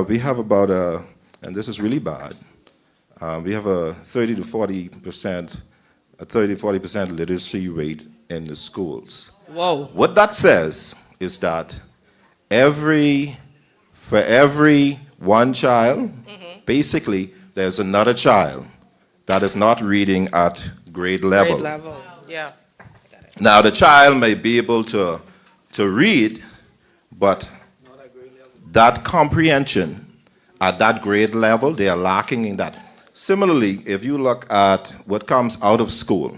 we have about and this is really bad, we have a 30 to 40% literacy rate in the schools. Whoa. What that says is that for every one child, basically, there's another child that is not reading at grade level. Grade level. Yeah. Now, the child may be able to read, but that comprehension at that grade level, they are lacking in that. Similarly, if you look at what comes out of school,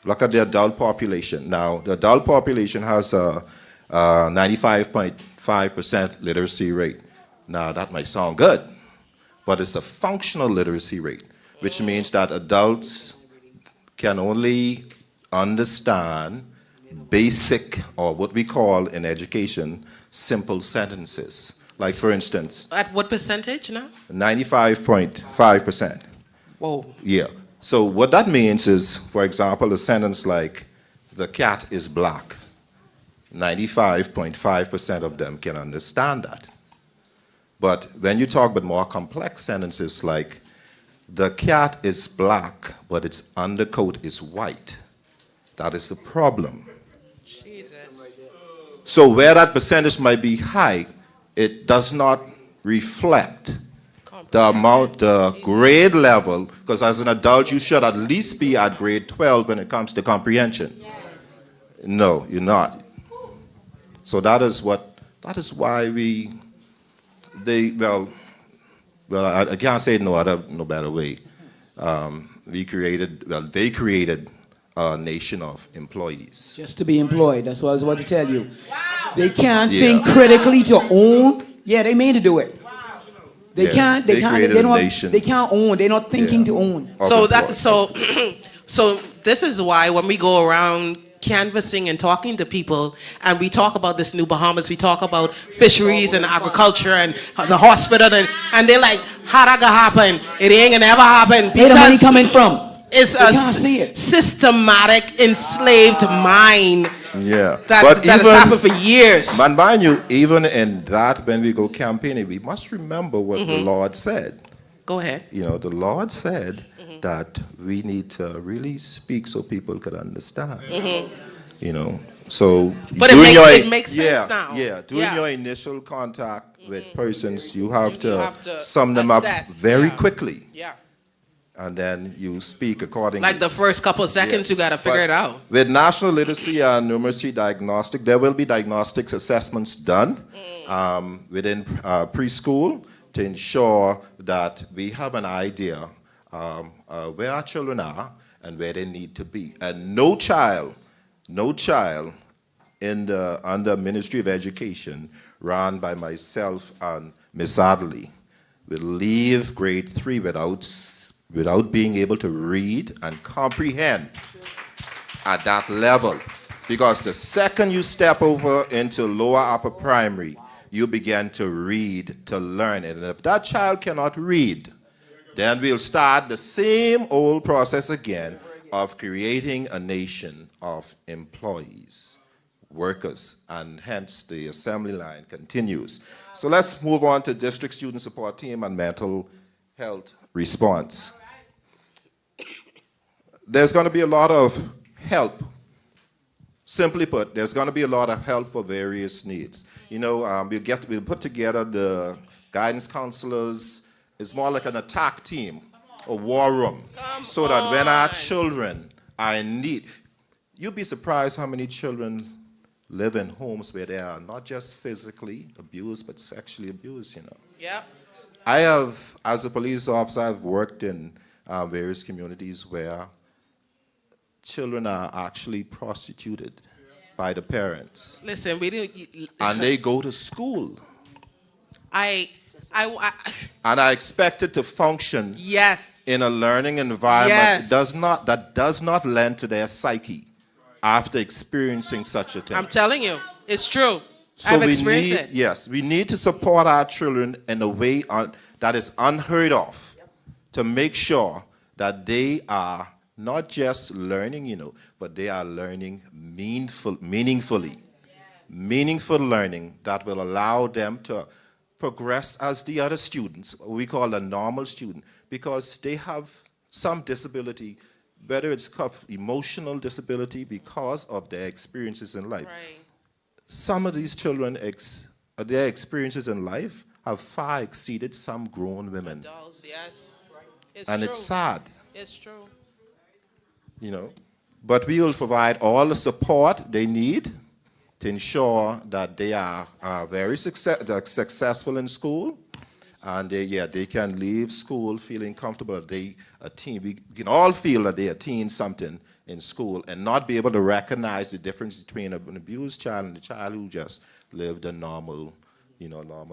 look at the adult population. Now, the adult population has a 95.5% literacy rate. Now, that might sound good, but it's a functional literacy rate, which means that adults can only understand basic, or what we call in education, simple sentences. Like, for instance, At what percentage now? 95.5%. Whoa. Yeah. So what that means is, for example, a sentence like, the cat is black. 95.5% of them can understand that. But when you talk about more complex sentences like, the cat is black, but its undercoat is white, that is the problem. Jesus. So where that percentage might be high, it does not reflect the amount, the grade level, because as an adult, you should at least be at grade 12 when it comes to comprehension. No, you're not. So that is why they I can't say no better way. They created a nation of employees. Just to be employed. That's what I was about to tell you. They can't Yeah. think critically to own. Yeah, they mean to do it. They Yeah, can't. They can't. created They a don't. nation. They can't own. They're not thinking Yeah. to own. Of So employees. so this is why when we go around canvassing and talking to people and we talk about this new Bahamas, we talk about fisheries and agriculture and the hospital and they're like, how that gonna happen? It ain't gonna ever happen Where the money because coming from? it's They a can't see it. systematic enslaved mind Yeah. that has happened for years. Man, mind you, even in that, when we go campaigning, we must remember what the Lord said. Go ahead. You know, the Lord said that we need to really speak so people could understand. You know, so But doing it makes sense now. Yeah, doing Yeah. your initial contact with persons, you have to have to sum them up assess, very yeah. quickly, Yeah. and then you speak accordingly. Like the first couple of seconds, Yeah. you gotta figure But it out. With national literacy and numeracy diagnostic, there will be diagnostics assessments done within preschool to ensure that we have an idea where our children are and where they need to be. And no child under Ministry of Education, run by myself and Miss Adley, will leave grade 3 without being able to read and comprehend at that level. Because the second you step over into lower upper primary, you begin to read, to learn it. And if that child cannot read, then we'll start the same old process again of creating a nation of employees, workers, and hence the assembly line continues. So let's move on to District Student Support Team and Mental Health Response. There's going to be a lot of help. Simply put, there's going to be a lot of help for various needs. You know, we'll put together the guidance counselors. It's more like an attack team, a war room, so that when our children are in need, you'd be surprised how many children live in homes where they are not just physically abused, but sexually abused, you know. Yeah. I have, as a police officer, I've worked in various communities where children are actually prostituted by the parents. Listen, we didn't. And they go to school. I And are expected to function yes. in a learning environment Yes. that does not lend to their psyche after experiencing such a thing. I'm telling you, it's true. So I've experienced it. Yes, we need to support our children in a way that is unheard of, to make sure that they are not just learning, you know, but they are learning meaningfully. Meaningful learning that will allow them to progress as the other students, we call a normal student, because they have some disability, whether it's emotional disability because of their experiences in life. Right. Some of these children, their experiences in life have far exceeded some grown women. Adults, yes. It's And true. it's sad, It's true. you know. But we will provide all the support they need to ensure that they are very successful in school, and they can leave school feeling comfortable that they attain. We can all feel that they attain something in school and not be able to recognize the difference between an abused child and a child who just lived a normal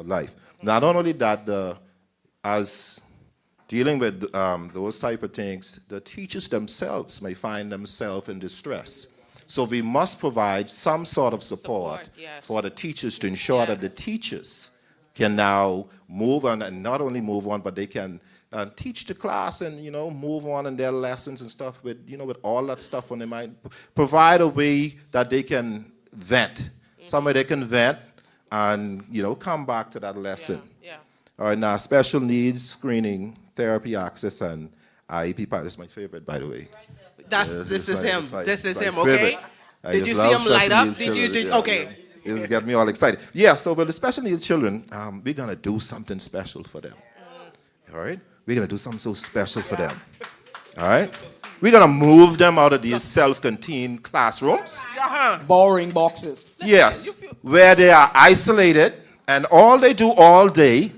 life. Not only that, as dealing with those type of things, the teachers themselves may find themselves in distress. So we must provide some sort of support yes. for the teachers to ensure that the Yes. teachers can now move on, and not only move on, but they can teach the class and, you know, move on in their lessons and stuff with, you know, with all that stuff on their mind. Provide a way that they can vent. Somewhere they can vent and, you know, come back to that lesson. Yeah. All right, now special needs screening, therapy access, and IEP part. This is my favorite, by the way. This is him. This is him, favorite. okay? I Did just you see love him light special up? needs Did you? children. Okay. This got me all excited. Yeah, so with the special needs children, we're going to do something special for them. All right? We're going to do something so special for them. All right? We're going to move them out of these self-contained classrooms. Boring boxes. Yes, where they are isolated, and all they do all day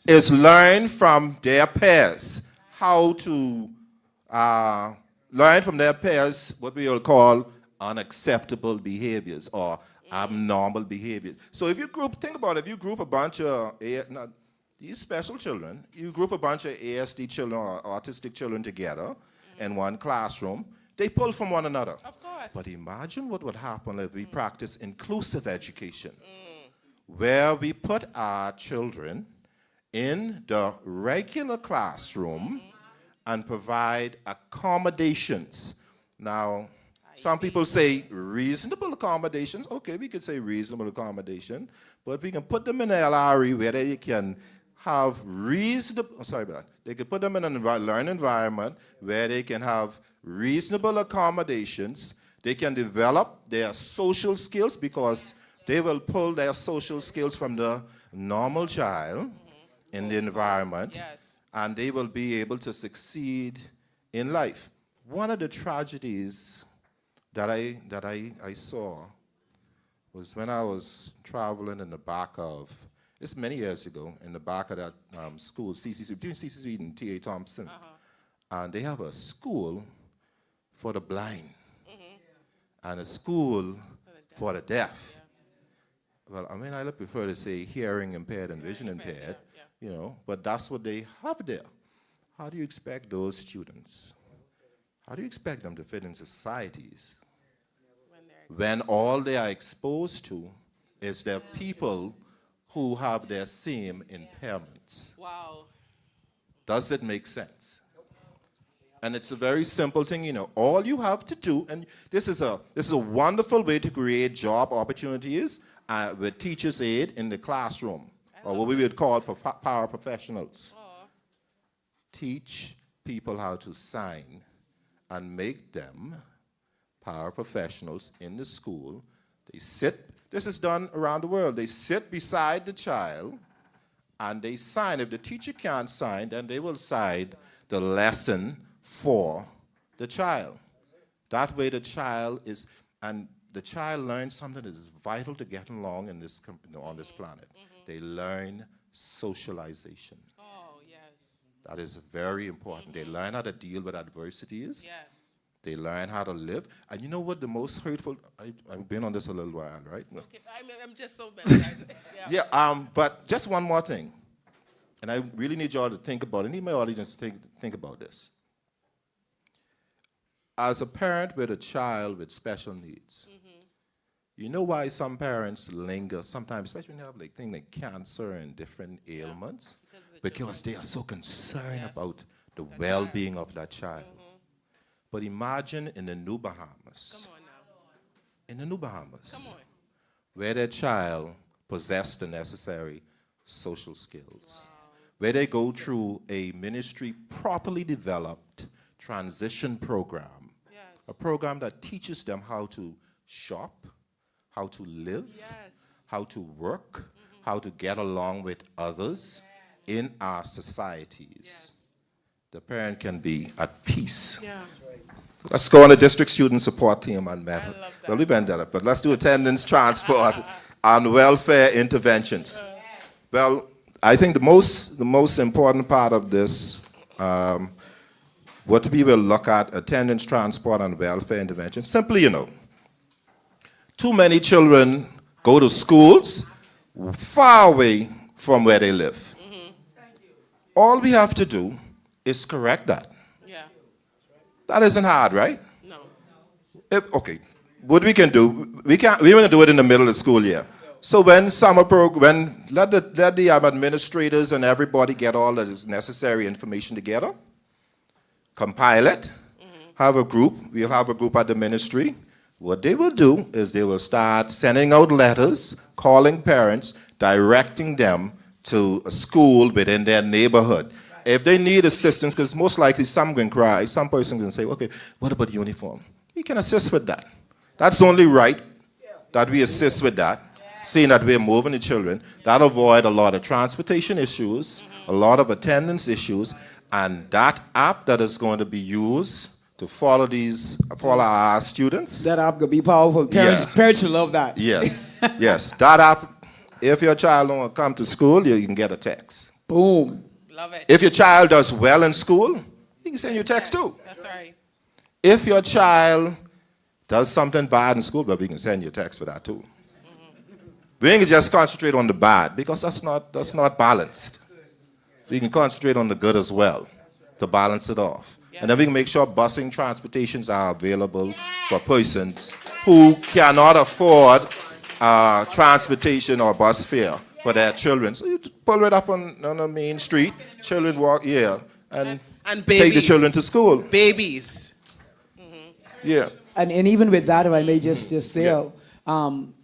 is learn from their peers how to learn from their peers what we will call unacceptable behaviors or abnormal behaviors. So if you think about it, if you group a bunch of these special children, you group a bunch of ASD children or autistic children together in one classroom, they pull from one another. Of course. But imagine what would happen if we practice inclusive education, where we put our children in the regular classroom and provide accommodations. Now, some people say reasonable accommodations. Okay, we could say reasonable accommodation, but we can put them in an LRE where they can have they could put them in a learning environment where they can have reasonable accommodations. They can develop their social skills because they will pull their social skills from the normal child in the environment. Yes. And they will be able to succeed in life. One of the tragedies that I saw was when I was traveling in the back of, it's many years ago, in the back of that school, CCC, between CCC and T.A. Thompson. And they have a school for the blind and a school for the deaf. Well, I mean, I would prefer to say hearing impaired and vision impaired, you know, but that's what they have there. How do you expect those students, how do you expect them to fit in societies when all they are exposed to is their people who have their same impairments? Wow. Does it make sense? And it's a very simple thing, you know. All you have to do, and this is a wonderful way to create job opportunities with teachers' aid in the classroom, or what we would call paraprofessionals. Teach people how to sign and make them paraprofessionals in the school. They sit, this is done around the world, they sit beside the child and they sign. If the teacher can't sign, then they will sign the lesson for the child. That way the child is, and the child learns something that is vital to getting along in this, on this planet. They learn socialization. Oh, yes. That is very important. They learn how to deal with adversities. Yes. They learn how to live. And you know what the most hurtful, I've been on this a little while, right? Okay. I'm just so mesmerized. Yeah, but just one more thing. And I really need y'all to think about it. I need my audience to think about this. As a parent with a child with special needs, you know why some parents linger sometimes, especially when they have like things like cancer and different ailments? Because they are so concerned about the well-being of that child. But imagine in the New Bahamas. Come on now. In the New Bahamas. Come on. Where their child possessed the necessary social skills. Where they go through a ministry properly developed transition program. Yes. A program that teaches them how to shop, how to live, how to work, how to get along with others in our societies. The parent can be at peace. Yeah. Let's go on the district student support team on matter. I love that. Well, we've been there, but let's do attendance, transport, and welfare interventions. Well, I think the most important part of this, what we will look at, attendance, transport, and welfare intervention. Simply, you know, too many children go to schools far away from where they live. All we have to do is correct that. Yeah. That isn't hard, right? No. Okay, what we can do, we want to do it in the middle of the school year. So when let the administrators and everybody get all the necessary information together, compile it, have a group. We'll have a group at the ministry. What they will do is they will start sending out letters, calling parents, directing them to a school within their neighborhood. If they need assistance, because most likely some can cry, some person can say, okay, what about uniform? We can assist with that. That's only right that we assist with that, seeing that we're moving the children. That'll avoid a lot of transportation issues, a lot of attendance issues, and that app that is going to be used to follow our students. That app could be powerful. Parents should love that. Yes, yes. That app, if your child don't come to school, you can get a text. Boom. Love it. If your child does well in school, you can send you a text too. That's right. If your child does something bad in school, well, we can send you a text for that too. We ain't just concentrate on the bad because that's not balanced. We can concentrate on the good as well to balance it off. And then we can make sure busing transportations are available for persons who cannot afford transportation or bus fare for their children. So you pull it up on the main street, children walk, and And take the children to school. Babies. Yeah. And even with that, if I may just there,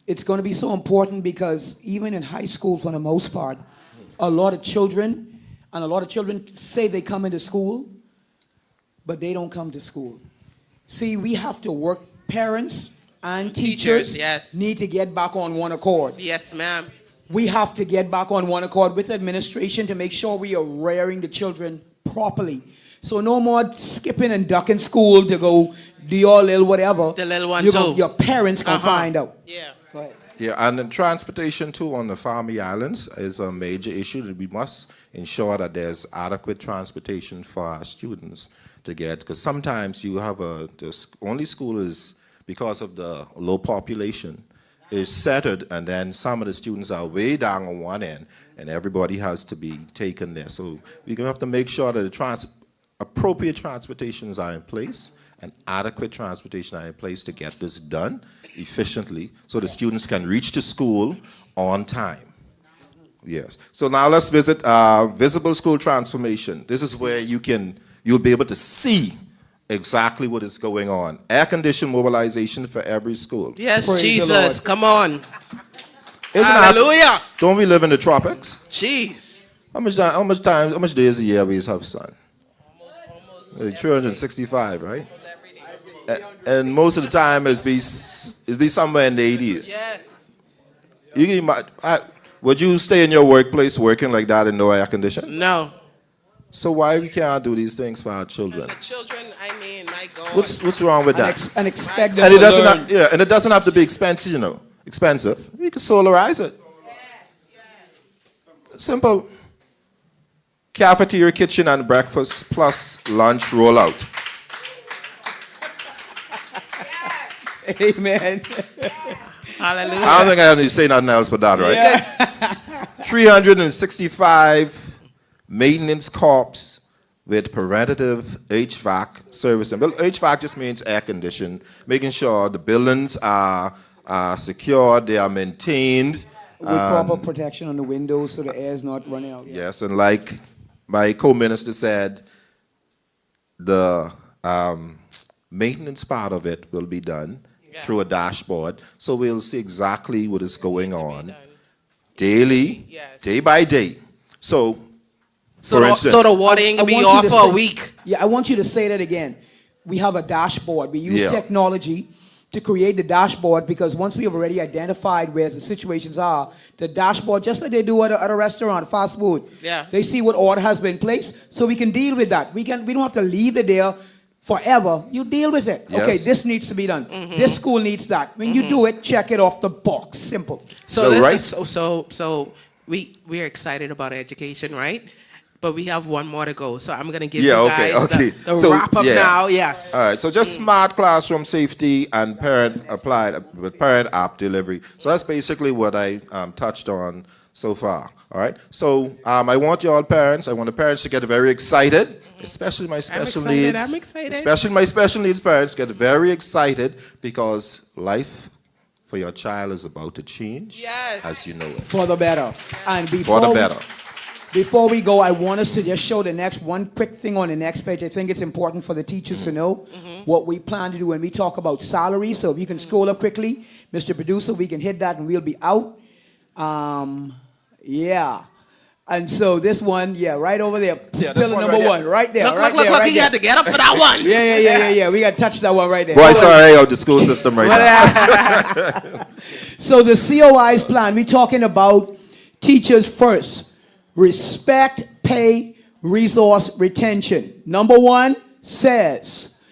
it's going to be so important because even in high school, for the most part, a lot of children say they come into school, but they don't come to school. See, we have to work. Parents and teachers need to get back on one accord. Yes, ma'am. We have to get back on one accord with administration to make sure we are rearing the children properly. So no more skipping and ducking school to go do your little whatever. The little one too. Your parents can find out. Yeah. Go ahead. Yeah, and then transportation too on the Farmy Islands is a major issue that we must ensure that there's adequate transportation for our students to get, because sometimes you have the only school is, because of the low population, is centered, and then some of the students are way down on one end, and everybody has to be taken there. So we're going to have to make sure that the appropriate transportations are in place and adequate transportation are in place to get this done efficiently so the students can reach the school on time. Yes. So now let's visit visible school transformation. This is where you'll be able to see exactly what is going on. Air-conditioned mobilization for every school. Yes, Praise the Jesus. Lord. Come on. Isn't Hallelujah. Don't we live in the tropics? Jeez. How much days a year we have sun? 365, right? And most of the time it'd be somewhere in the 80s. Yes. You can would you stay in your workplace working like that in no air condition? No. So why we can't do these things for our children? The children, I mean, my God. What's wrong with that? And expect them And it to doesn't learn. and it doesn't have to be expensive, expensive. We can solarize it. Simple. Cafeteria, kitchen, and breakfast plus lunch rollout. Amen. Hallelujah. I don't think I have to say nothing else but that, right? Yeah. 365 maintenance corps with preventative HVAC service. And HVAC just means air conditioning, making sure the buildings are secure, they are maintained. With proper protection on the windows so the air is not running out. Yes, and like my co-minister said, the maintenance part of it will be done through a dashboard, so we'll see exactly what is going on daily, Yes. day by day. So, So for the, instance, so the water ain't I gonna be want off you to for a say- week. Yeah, I want you to say that again. We have a dashboard. We use Yeah. technology to create the dashboard because once we have already identified where the situations are, the dashboard, just like they do at a restaurant, fast food, Yeah. they see what order has been placed, so we can deal with that. We don't have to leave it there forever. You deal with it. Okay, Yes. this needs to be done. This school needs that. When you do it, check it off the box. Simple. So, So, that- right- so we are excited about education, right? But we have one more to go. So I'm gonna give Yeah, you okay, guys okay. the So, wrap up yeah. now. Yes. all right, so just smart classroom safety and parent applied with parent app delivery. So that's basically what I touched on so far. All right, so I want you all parents. I want the parents to get very excited, especially my special excited, needs. I'm excited. Especially my special needs parents get very excited because life for your child is about to change. Yes. As you know it. For the better. And For before the better. Before we go, I want us to just show the next one quick thing on the next page. I think it's important for the teachers to know what we plan to do when we talk about salary. So if you can scroll up quickly, Mr. Producer, we can hit that and we'll be out. Yeah. And so this one, right over there. Yeah, this Pillar one number right here. one, right there. Look, right look, there, look, right he there. had to get up for that one. Yeah. We got to touch that one right there. Boy, sorry out the school system right now. So the COI's plan, we're talking about teachers first. Respect, pay, resource retention. Number one says,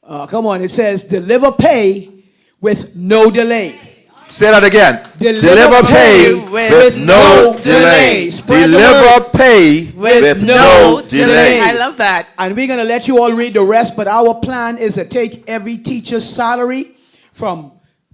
it says deliver pay with no delay. Say that again. Deliver pay pay with no delay. Spread the Deliver pay with no delay. I love that. And we're going to let you all read the rest, but our plan is to take every teacher's salary from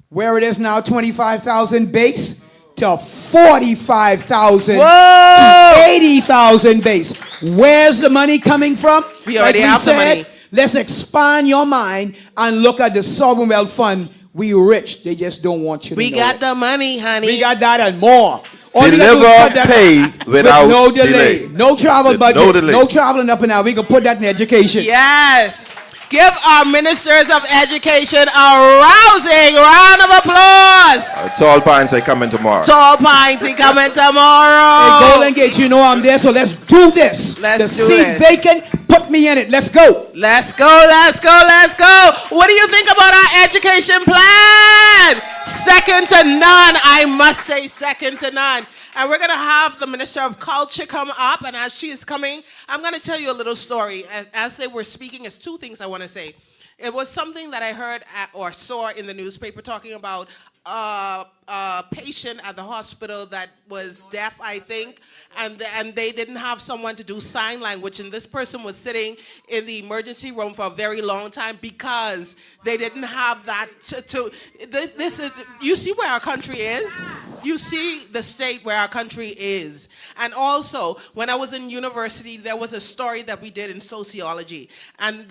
where it is now, 25,000 base, to 45,000 to 80,000 base. Where's the money coming from? We already have the money. Let's expand your mind and look at the Sovereign Wealth Fund. We rich. They just don't want you to We know got it. the money, honey. We got that and more. All we gotta do is Deliver put that pay with without no delay. delay. No travel With budget. no delay. No traveling up and down. We can put that in education. Yes. Give our ministers of education a rousing round of applause. Tall Pines, I come in tomorrow. Tall Pines, he coming Hey, tomorrow. Golden Gate, you know I'm there, so let's do this. Let's the do seat this. vacant, put me in it. Let's go. Let's go, let's go, let's go. What do you think about our education plan? Second to none. I must say second to none. And we're going to have the Minister of Culture come up. And as she is coming, I'm going to tell you a little story. As they were speaking, it's two things I want to say. It was something that I heard or saw in the newspaper talking about a patient at the hospital that was deaf, I think, and they didn't have someone to do sign language, and this person was sitting in the emergency room for a very long time because they didn't have that this is, you see where our country is? You see the state where our country is. And also, when I was in university, there was a story that we did in sociology, and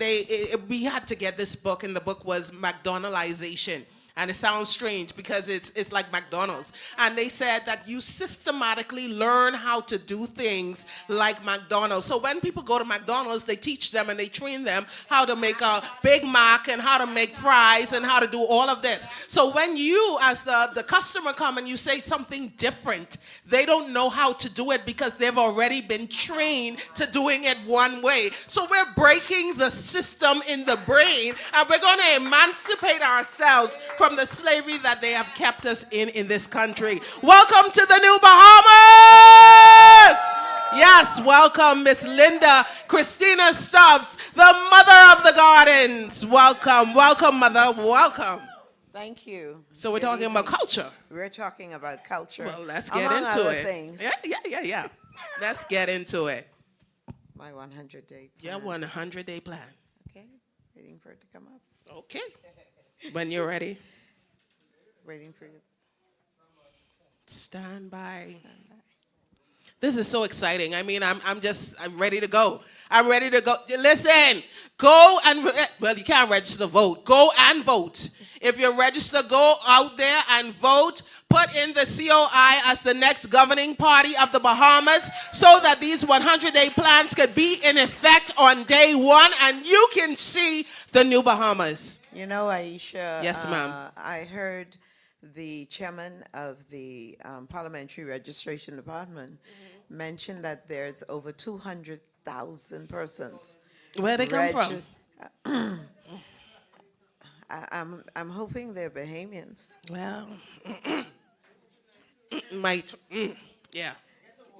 we had to get this book, and the book was McDonaldization. And it sounds strange because it's like McDonald's. And they said that you systematically learn how to do things like McDonald's. So when people go to McDonald's, they teach them and they train them how to make a Big Mac and how to make fries and how to do all of this. So when you, as the customer, come and you say something different, they don't know how to do it because they've already been trained to doing it one way. So we're breaking the system in the brain, and we're going to emancipate ourselves from the slavery that they have kept us in this country. Welcome to the new Bahamas! Yes, welcome Miss Linda Christina Stubbs, the mother of the gardens. Welcome, welcome, mother, welcome. Thank you. So we're talking about culture. We're talking about culture. Well, let's get among into other it. Things. Yeah. Let's get into it. My 100-day plan. Yeah, 100-day plan. Okay, waiting for it to come up. Okay. When you're ready, Waiting for you. stand by. Stand by. This is so exciting. I mean, I'm ready to go. I'm ready to go. Listen, go and, well, you can't register to vote. Go and vote. If you're registered, go out there and vote. Put in the COI as the next governing party of the Bahamas so that these 100-day plans could be in effect on day one and you can see the new Bahamas. You know, Aisha. Yes, ma'am. I heard the chairman of the Parliamentary Registration Department mention that there's over 200,000 persons. Where they come from? I'm hoping they're Bahamians. Well, yeah.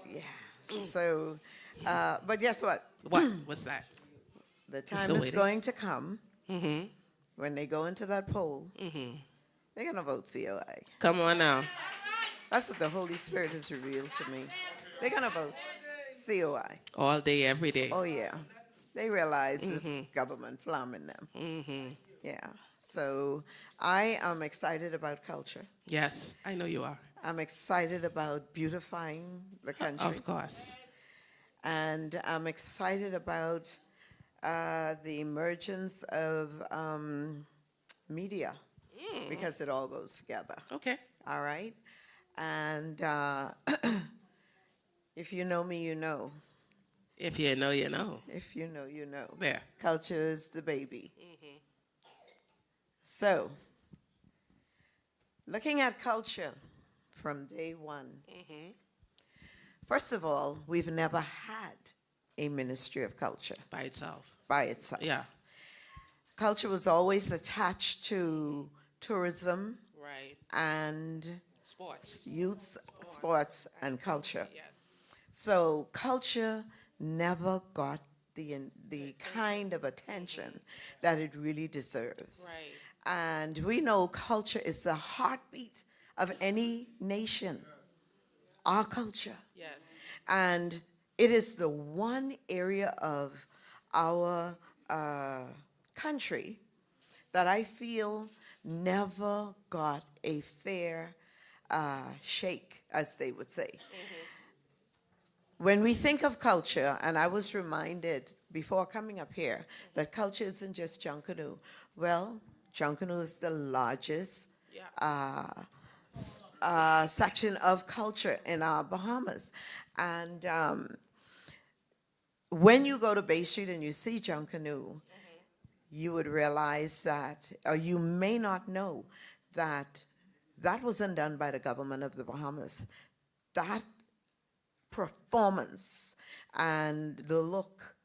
Yeah. So, but guess what? What? What's that? The time still is waiting. going to come when they go into that poll. They're going to vote COI. Come on now. That's what the Holy Spirit has revealed to me. They're going to vote COI. All day, every day. Oh, yeah. They realize this government flamming them. Yeah. So I am excited about culture. Yes, I know you are. I'm excited about beautifying the country. Of course. And I'm excited about the emergence of media because it all goes together. Okay. All right? And if you know me, you know. If you know, you know. If you know, you know. There. Culture is the baby. So, looking at culture from day one, first of all, we've never had a Ministry of Culture By itself. by itself. Yeah. Culture was always attached to tourism Right. and Sports. youth, sports, and culture. Yes. So culture never got the kind of attention that it really deserves. Right. And we know culture is the heartbeat of any nation. Our culture. Yes. And it is the one area of our country that I feel never got a fair shake, as they would say. When we think of culture, and I was reminded before coming up here that culture isn't just Junkanoo. Well, Junkanoo is the largest section of culture in our Bahamas. And when you go to Bay Street and you see Junkanoo, you would realize that, or you may not know that that wasn't done by the government of the Bahamas. That performance and the look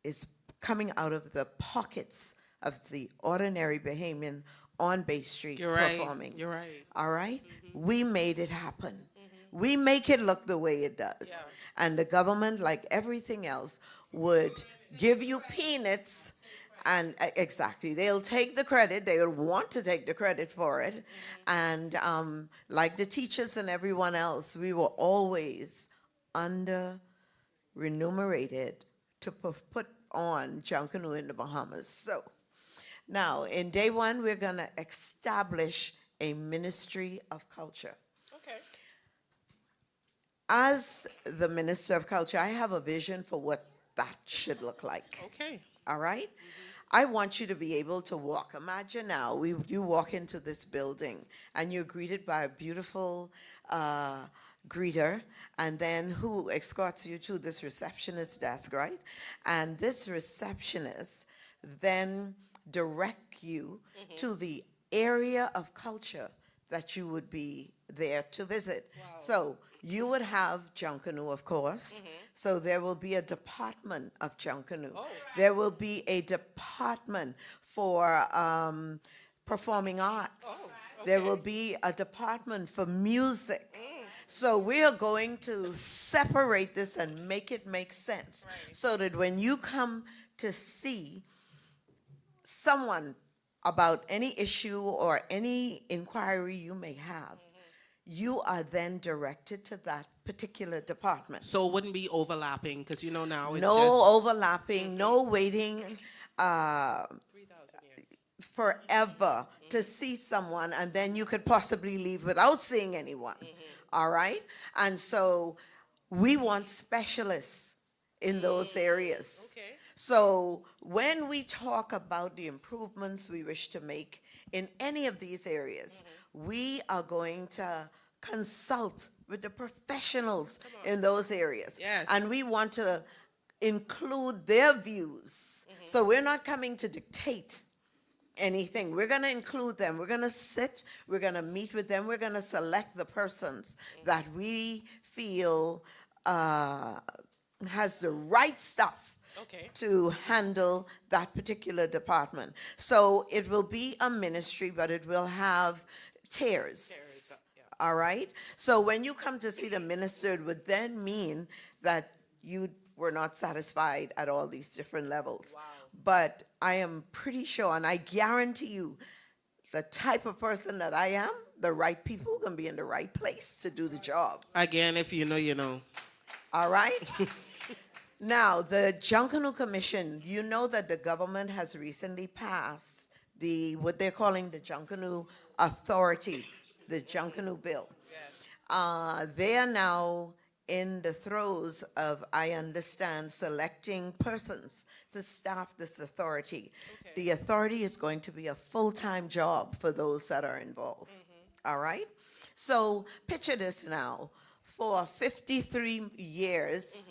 is coming out of the pockets of the ordinary Bahamian on Bay Street You're right. performing. You're right. All right? We made it happen. We make it look the way it does. Yeah. And the government, like everything else, would give you peanuts And exactly, they'll take the credit. They'll want to take the credit for it. And like the teachers and everyone else, we were always under remunerated to put on Junkanoo in the Bahamas. So now, in day one, we're going to establish a Ministry of Culture. Okay. As the Minister of Culture, I have a vision for what that should look like. Okay. All right? I want you to be able to walk. Imagine now, you walk into this building and you're greeted by a beautiful greeter, and then who escorts you to this receptionist desk, right? And this receptionist then direct you to the area of culture that you would be there to visit. So you would have Junkanoo, of course. So there will be a department of Junkanoo. There will be a department for performing arts. There will be a department for music. So we are going to separate this and make it make sense, so that when you come to see someone about any issue or any inquiry you may have, you are then directed to that particular department. So it wouldn't be overlapping, because you know now it's No just overlapping, no waiting 3,000 years. forever to see someone, and then you could possibly leave without seeing anyone. All right? And so we want specialists in those areas. Okay. So when we talk about the improvements we wish to make in any of these areas, we are going to consult with the professionals in those areas. Yes. And we want to include their views. So we're not coming to dictate anything. We're going to include them. We're going to sit, we're going to meet with them, we're going to select the persons that we feel has the right stuff Okay. to handle that particular department. So it will be a ministry, but it will have tiers. All right? So when you come to see the minister, it would then mean that you were not satisfied at all these different levels. Wow. But I am pretty sure, and I guarantee you, the type of person that I am, the right people are going to be in the right place to do the job. Again, if you know, you know. All right? Now, the Junkanoo Commission, you know that the government has recently passed what they're calling the Junkanoo Authority, the Junkanoo Bill. They are now in the throes of, I understand, selecting persons to staff this authority. Okay. The authority is going to be a full-time job for those that are involved. All right? So picture this now. For 53 years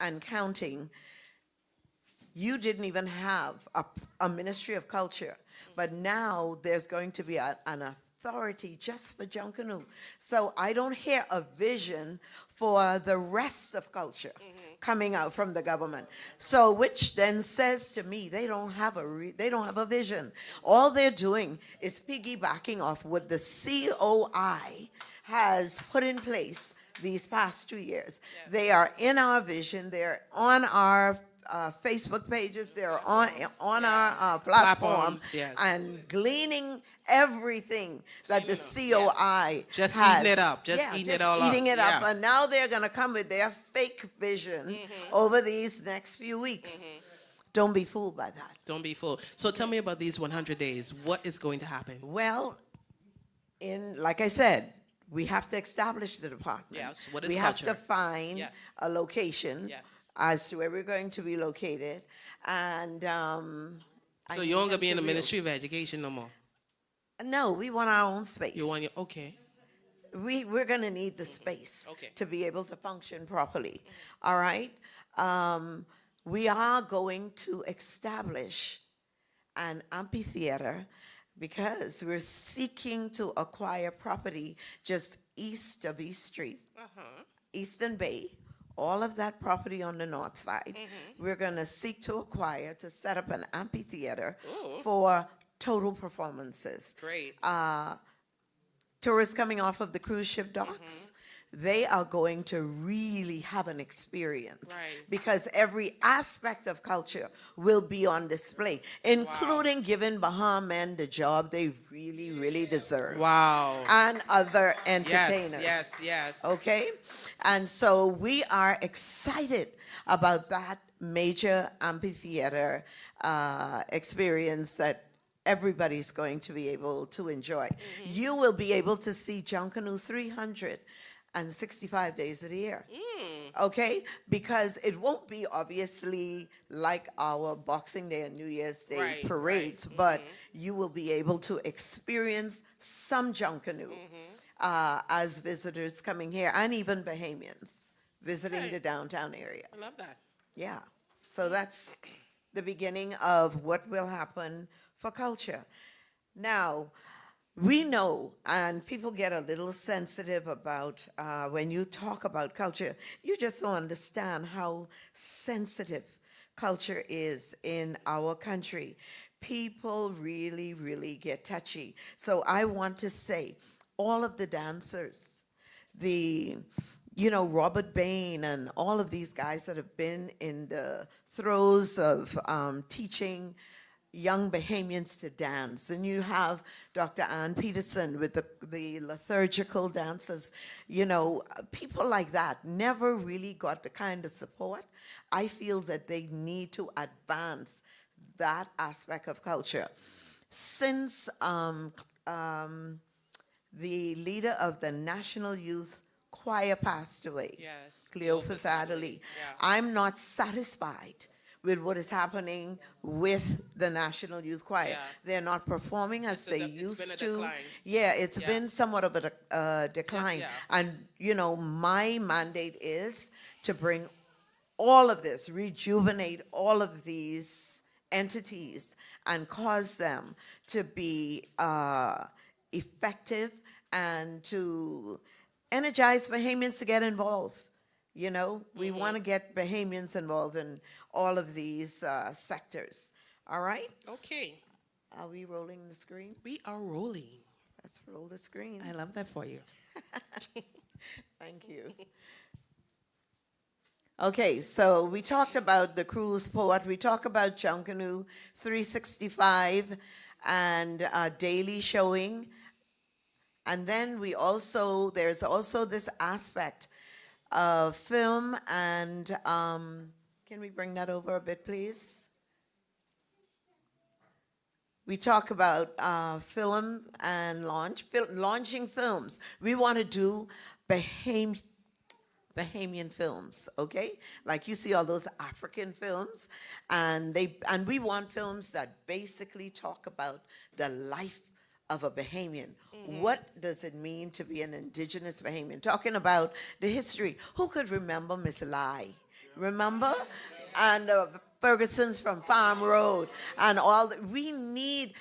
and counting, you didn't even have a Ministry of Culture. But now there's going to be an authority just for Junkanoo. So I don't hear a vision for the rest of culture coming out from the government. So which then says to me, they don't have a vision. All they're doing is piggybacking off what the COI has put in place these past 2 years. Yes. They are in our vision. They're on our Facebook pages. They're on our platform, yes. and gleaning everything that the COI Just has. eating it up, just eating it all up. eating it up. Yeah. And now they're going to come with their fake vision over these next few weeks. Don't be fooled by that. Don't be fooled. So tell me about these 100 days. What is going to happen? Well, like I said, we have to establish the department. Yes, what is we culture? have to find Yes. a location Yes. as to where we're going to be located. And So you aren't going to be in the Ministry of Education no more? No, we want our own space. You want your, okay. We're going to need the space Okay. to be able to function properly. All right? We are going to establish an amphitheater because we're seeking to acquire property just east of East Street, Eastern Bay, all of that property on the north side. We're going to seek to acquire to set up an amphitheater for total performances. Great. Tourists coming off of the cruise ship docks, they are going to really have an experience. Right. Because every aspect of culture will be on display, including giving Baha men the job they really, really deserve. Wow. And other Yes, entertainers. yes, yes. Okay? And so we are excited about that major amphitheater experience that everybody's going to be able to enjoy. You will be able to see Junkanoo 365 days of the year. Okay? Because it won't be obviously like our Boxing Day and New Year's Day Right, parades, right. but you will be able to experience some Junkanoo as visitors coming here, and even Bahamians visiting Okay. the downtown area. I love that. Yeah. So that's the beginning of what will happen for culture. Now, we know, and people get a little sensitive about when you talk about culture, you just don't understand how sensitive culture is in our country. People really, really get touchy. So I want to say, all of the dancers, the Robert Bain and all of these guys that have been in the throes of teaching young Bahamians to dance. And you have Dr. Ann Peterson with the liturgical dances. People like that never really got the kind of support. I feel that they need to advance that aspect of culture. Since the leader of the National Youth Choir passed away, Yes. Cleophas Adderley, Yeah. I'm not satisfied with what is happening with the National Youth Choir. Yeah. They're not performing as they It's been a used to. decline. Yeah, it's Yeah. been somewhat of a decline. Yeah. And, my mandate is to bring all of this, rejuvenate all of these entities and cause them to be effective and to energize Bahamians to get involved. We want to get Bahamians involved in all of these sectors. All right? Okay. Are we rolling the screen? We are rolling. Let's roll the screen. I love that for you. Thank you. Okay, so we talked about the cruise port. We talked about Junkanoo 365 and daily showing. And then there's also this aspect of film and, can we bring that over a bit, please? We talk about film and launching films. We want to do Bahamian films, okay? Like you see all those African films, and we want films that basically talk about the life of a Bahamian. What does it mean to be an indigenous Bahamian? Talking about the history. Who could remember Miss Lai? Remember? And Ferguson's from Farm Road and all that. We need,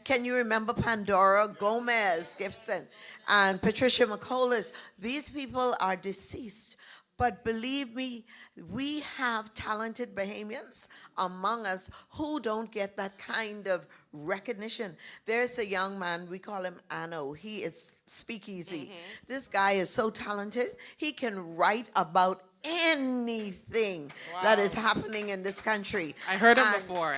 can you remember Pandora Gomez Gibson and Patricia McColas? These people are deceased. But believe me, we have talented Bahamians among us who don't get that kind of recognition. There's a young man, we call him Anno. He is Speakeasy. This guy is so talented. He can write about anything that is happening in this country. I heard him And before.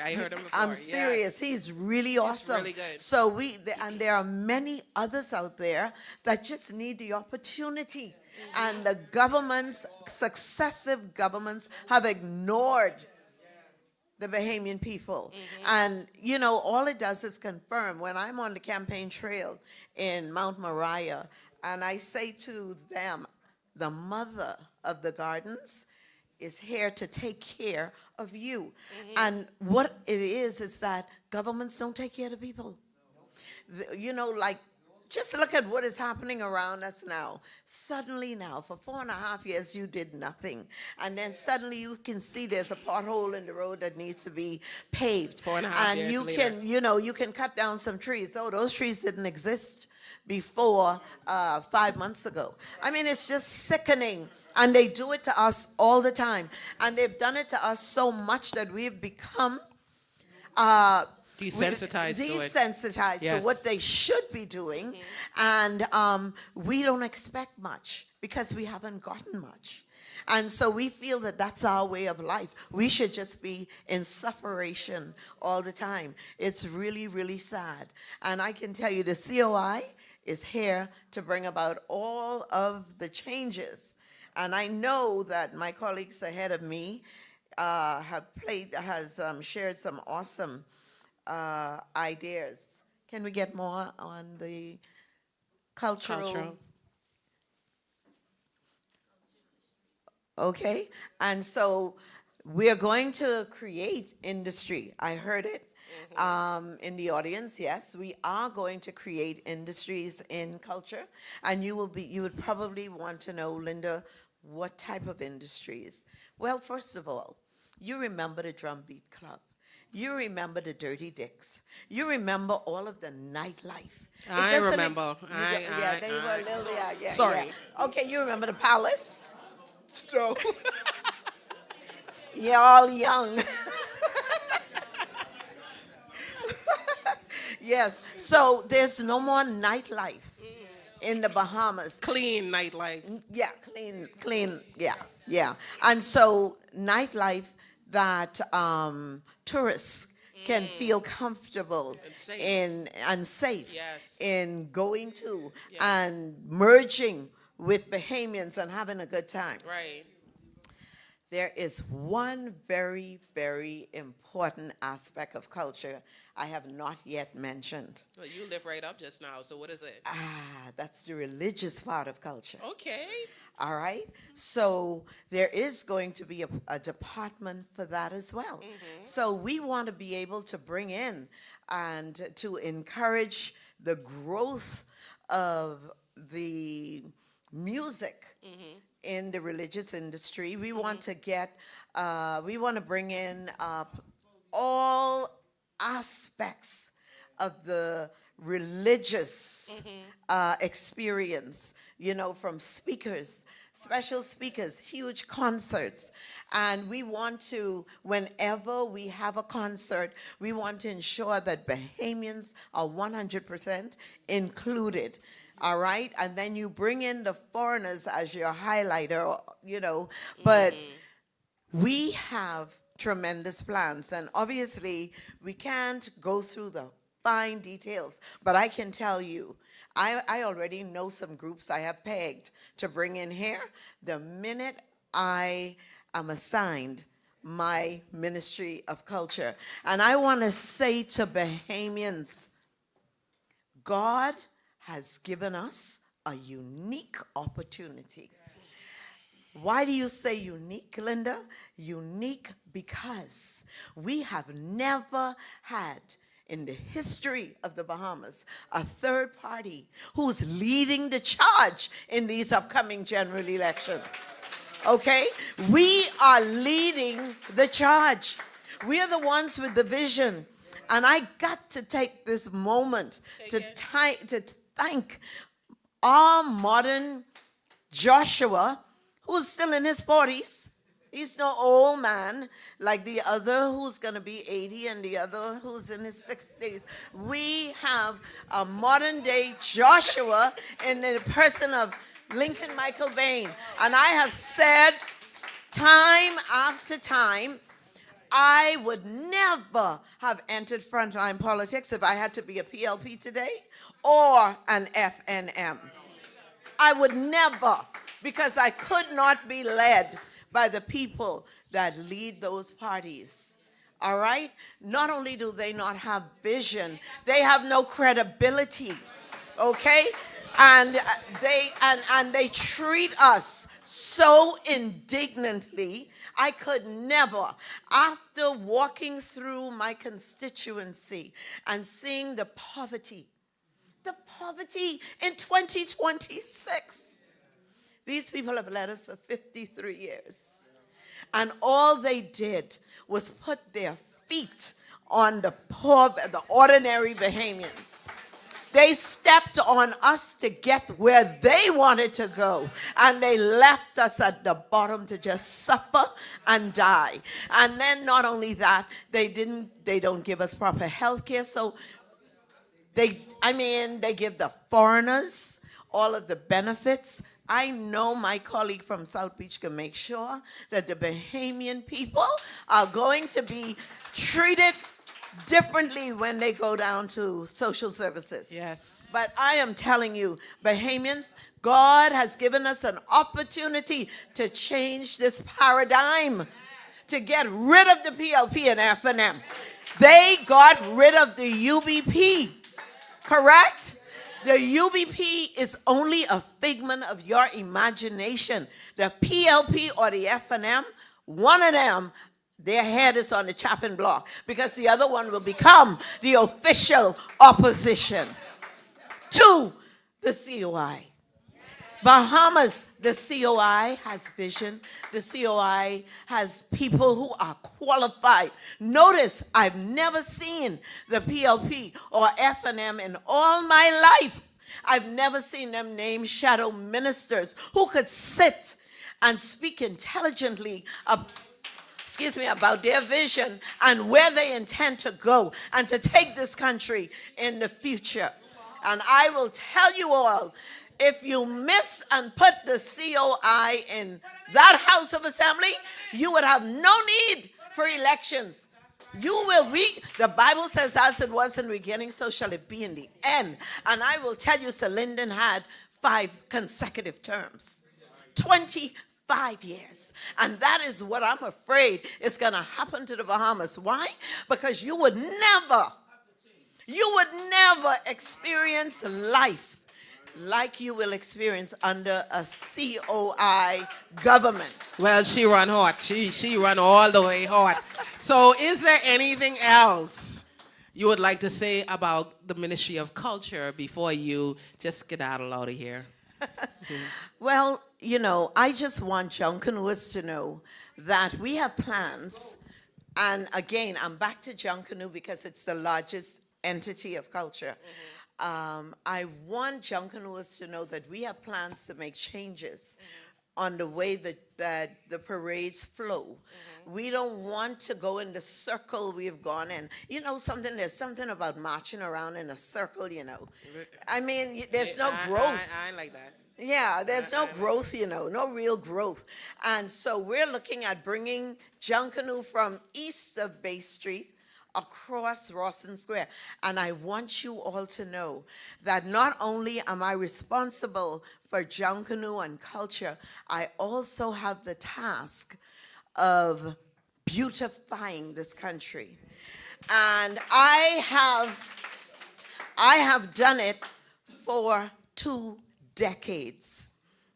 I'm Yes. serious. He's really awesome. really good. So and there are many others out there that just need the opportunity. And the successive governments have ignored the Bahamian people. And, all it does is confirm. When I'm on the campaign trail in Mount Moriah, and I say to them, the mother of the gardens is here to take care of you. And what it is that governments don't take care of the people. Just look at what is happening around us now. Suddenly now, for 4.5 years, you did nothing. And then suddenly you can see there's a pothole in the road that needs to be paved. 4.5 and years you later. can, you can cut down some trees. Oh, those trees didn't exist before 5 months ago. I mean, it's just sickening. And they do it to us all the time. And they've done it to us so much that we've become Desensitized to it. desensitized to Yes. what they should be doing, and we don't expect much because we haven't gotten much. And so we feel that that's our way of life. We should just be in sufferation all the time. It's really, really sad. And I can tell you the COI is here to bring about all of the changes. And I know that my colleagues ahead of me has shared some awesome ideas. Can we get more on the cultural? Okay, and so we're going to create industry. I heard it in the audience. Yes, we are going to create industries in culture, and you would probably want to know, Linda, what type of industries. Well, first of all, you remember the Drumbeat Club. You remember the Dirty Dicks. You remember all of the nightlife. I remember. Yeah, they were a little, yeah. Sorry. Yeah. Okay, you remember the Palace? No. You're all young. Yes, so there's no more nightlife in the Bahamas. Clean nightlife. Yeah, clean, yeah. And so nightlife that tourists can feel comfortable And safe. in and safe Yes. in going to Yes. and merging with Bahamians and having a good time. Right. There is one very, very important aspect of culture I have not yet mentioned. Well, you live right up just now, so what is it? That's the religious part of culture. Okay. All right? So there is going to be a department for that as well. So we want to be able to bring in and to encourage the growth of the music in the religious industry. We want to we want to bring in all aspects of the religious experience, from speakers, special speakers, huge concerts. And we want to, whenever we have a concert, we want to ensure that Bahamians are 100% included. All right? And then you bring in the foreigners as your highlighter, but we have tremendous plans. And obviously, we can't go through the fine details, but I can tell you, I already know some groups I have pegged to bring in here the minute I am assigned my Ministry of Culture. And I want to say to Bahamians, God has given us a unique opportunity. Why do you say unique, Linda? Unique because we have never had in the history of the Bahamas a third party who's leading the charge in these upcoming general elections. Okay? We are leading the charge. We are the ones with the vision. And I got to take this moment to thank our modern Joshua, who's still in his 40s. He's no old man like the other who's going to be 80 and the other who's in his 60s. We have a modern day Joshua in the person of Lincoln Michael Bain. And I have said time after time, I would never have entered frontline politics if I had to be a PLP today or an FNM. I would never, because I could not be led by the people that lead those parties. All right? Not only do they not have vision, they have no credibility. Okay? And they treat us so indignantly. I could never, after walking through my constituency and seeing the poverty in 2026. These people have led us for 53 years. And all they did was put their feet on the poor, the ordinary Bahamians. They stepped on us to get where they wanted to go. And they left us at the bottom to just suffer and die. And then not only that, they don't give us proper health care. So they give the foreigners all of the benefits I know my colleague from South Beach can make sure that the Bahamian people are going to be treated differently when they go down to social services. Yes. But I am telling you, Bahamians, God has given us an opportunity to change this paradigm, to get rid of the PLP and F&M. They got rid of the UBP, correct? The UBP is only a figment of your imagination. The PLP or the F&M, one of them, their head is on the chopping block because the other one will become the official opposition to the COI. Bahamas, the COI has vision. The COI has people who are qualified. Notice, I've never seen the PLP or F&M in all my life. I've never seen them name shadow ministers who could sit and speak intelligently about their vision and where they intend to go and to take this country in the future. And I will tell you all, if you miss and put the COI in that House of Assembly, you would have no need for elections. You will be, the Bible says, as it was in the beginning, so shall it be in the end. And I will tell you, Sir Lyndon had 5 consecutive terms. 25 years. And that is what I'm afraid is going to happen to the Bahamas. Why? Because you would never experience life like you will experience under a COI government. Well, she run hot. She run all the way hot. So is there anything else you would like to say about the Ministry of Culture before you just skedaddle out of here? Well, you know, I just want Junkanooers to know that we have plans. And again, I'm back to Junkanoo because it's the largest entity of culture. I want Junkanooers to know that we have plans to make changes on the way that the parades flow. We don't want to go in the circle we've gone in. You know something, there's something about marching around in a circle, you know. I mean, there's no growth. I like that. Yeah, there's no growth, you know, no real growth. And so we're looking at bringing Junkanoo from east of Bay Street across Rawson Square. And I want you all to know that not only am I responsible for Junkanoo and culture, I also have the task of beautifying this country. And I have done it for 2 decades.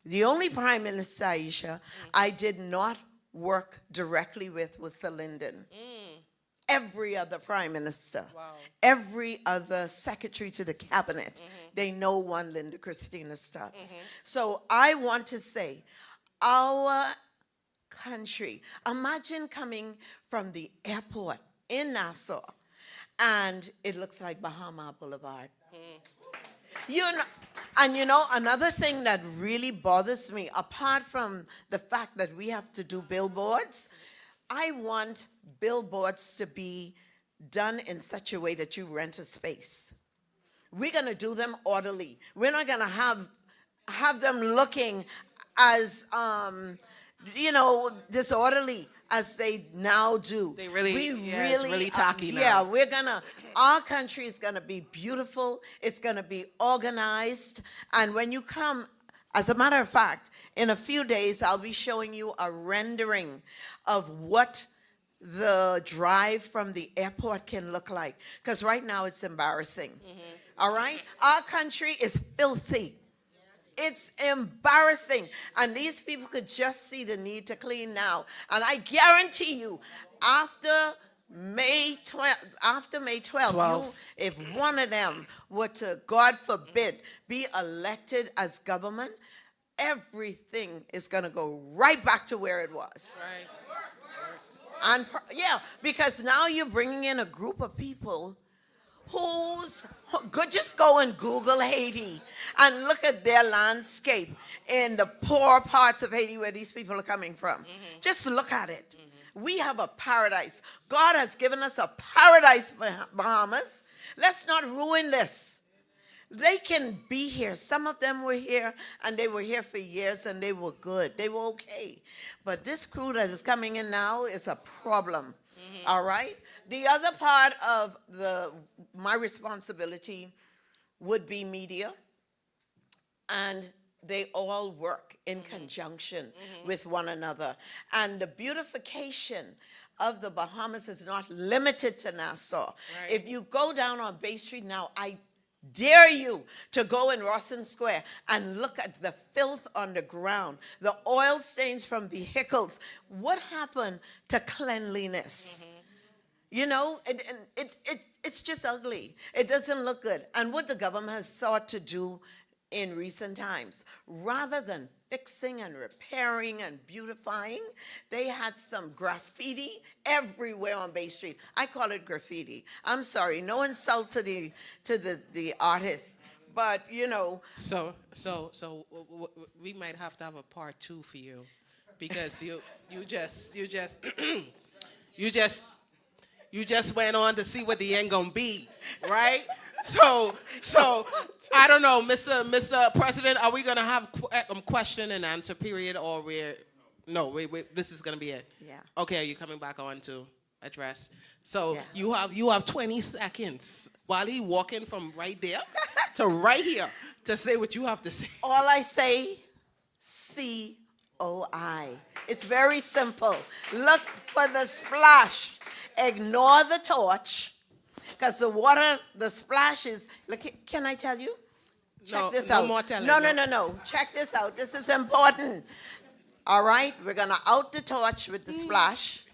The only Prime Minister, Aisha, I did not work directly with was Sir Lyndon. Every other Prime Minister, every other Secretary to the Cabinet, they know one Linda Christina Stubbs. So I want to say, our country, imagine coming from the airport in Nassau, and it looks like Bahama Boulevard. You know, another thing that really bothers me, apart from the fact that we have to do billboards, I want billboards to be done in such a way that you rent a space. We're going to do them orderly. We're not going to have them looking as, disorderly as they now do. They really, it's really tacky now. Yeah, our country is going to be beautiful. It's going to be organized. And when you come, as a matter of fact, in a few days, I'll be showing you a rendering of what the drive from the airport can look like. Because right now it's embarrassing. All right? Our country is filthy. It's embarrassing. And these people could just see the need to clean now. And I guarantee you, after May 12th, if one of them were to, God forbid, be elected as government, everything is going to go right back to where it was. Right. And because now you're bringing in a group of people could just go and Google Haiti and look at their landscape in the poor parts of Haiti where these people are coming from. Just look at it. We have a paradise. God has given us a paradise, Bahamas. Let's not ruin this. They can be here. Some of them were here, and they were here for years, and they were good. They were okay. But this crew that is coming in now is a problem. All right? The other part of my responsibility would be media, and they all work in conjunction with one another. And the beautification of the Bahamas is not limited to Nassau. Right. If you go down on Bay Street now, I dare you to go in Rawson Square and look at the filth on the ground, the oil stains from vehicles. What happened to cleanliness? You know, it's just ugly. It doesn't look good. And what the government has sought to do in recent times, rather than fixing and repairing and beautifying, they had some graffiti everywhere on Bay Street. I call it graffiti. I'm sorry, no insult to the artists, but you know. So we might have to have a part 2 for you, because you just you just went on to see what the end gonna be, right? So I don't know, Mr. President, are we gonna have question and answer period, or this is gonna be it? Yeah. Okay, are you coming back on to address? So Yeah. you have 20 seconds while he walking from right there to right here to say what you have to say. All I say, COI. It's very simple. Look for the splash. Ignore the torch, because the water, the splash is, look, can I tell you? Check this out. No more telling. No. Check this out. This is important. All right? We're going to out the torch with the splash,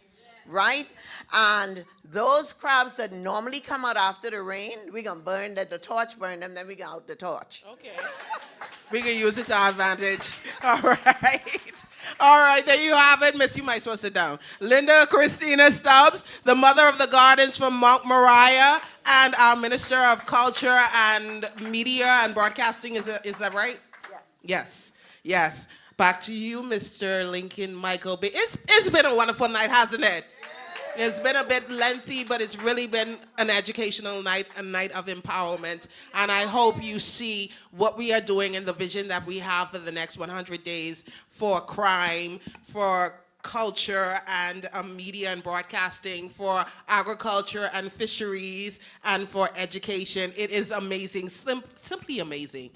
right? And those crabs that normally come out after the rain, we're going to burn that, the torch burn them, then we going to out the torch. Okay. We can use it to our advantage. All right. All right, there you have it, Miss. You might as well sit down. Linda Christina Stubbs, the mother of the gardens from Mount Moriah, and our Minister of Culture and Media and Broadcasting. Is that right? Yes. Yes. Back to you, Mr. Lincoln Michael B. It's been a wonderful night, hasn't it? It's been a bit lengthy, but it's really been an educational night, a night of empowerment. And I hope you see what we are doing and the vision that we have for the next 100 days for crime, for culture and media and broadcasting, for agriculture and fisheries, and for education. It is amazing, simply amazing,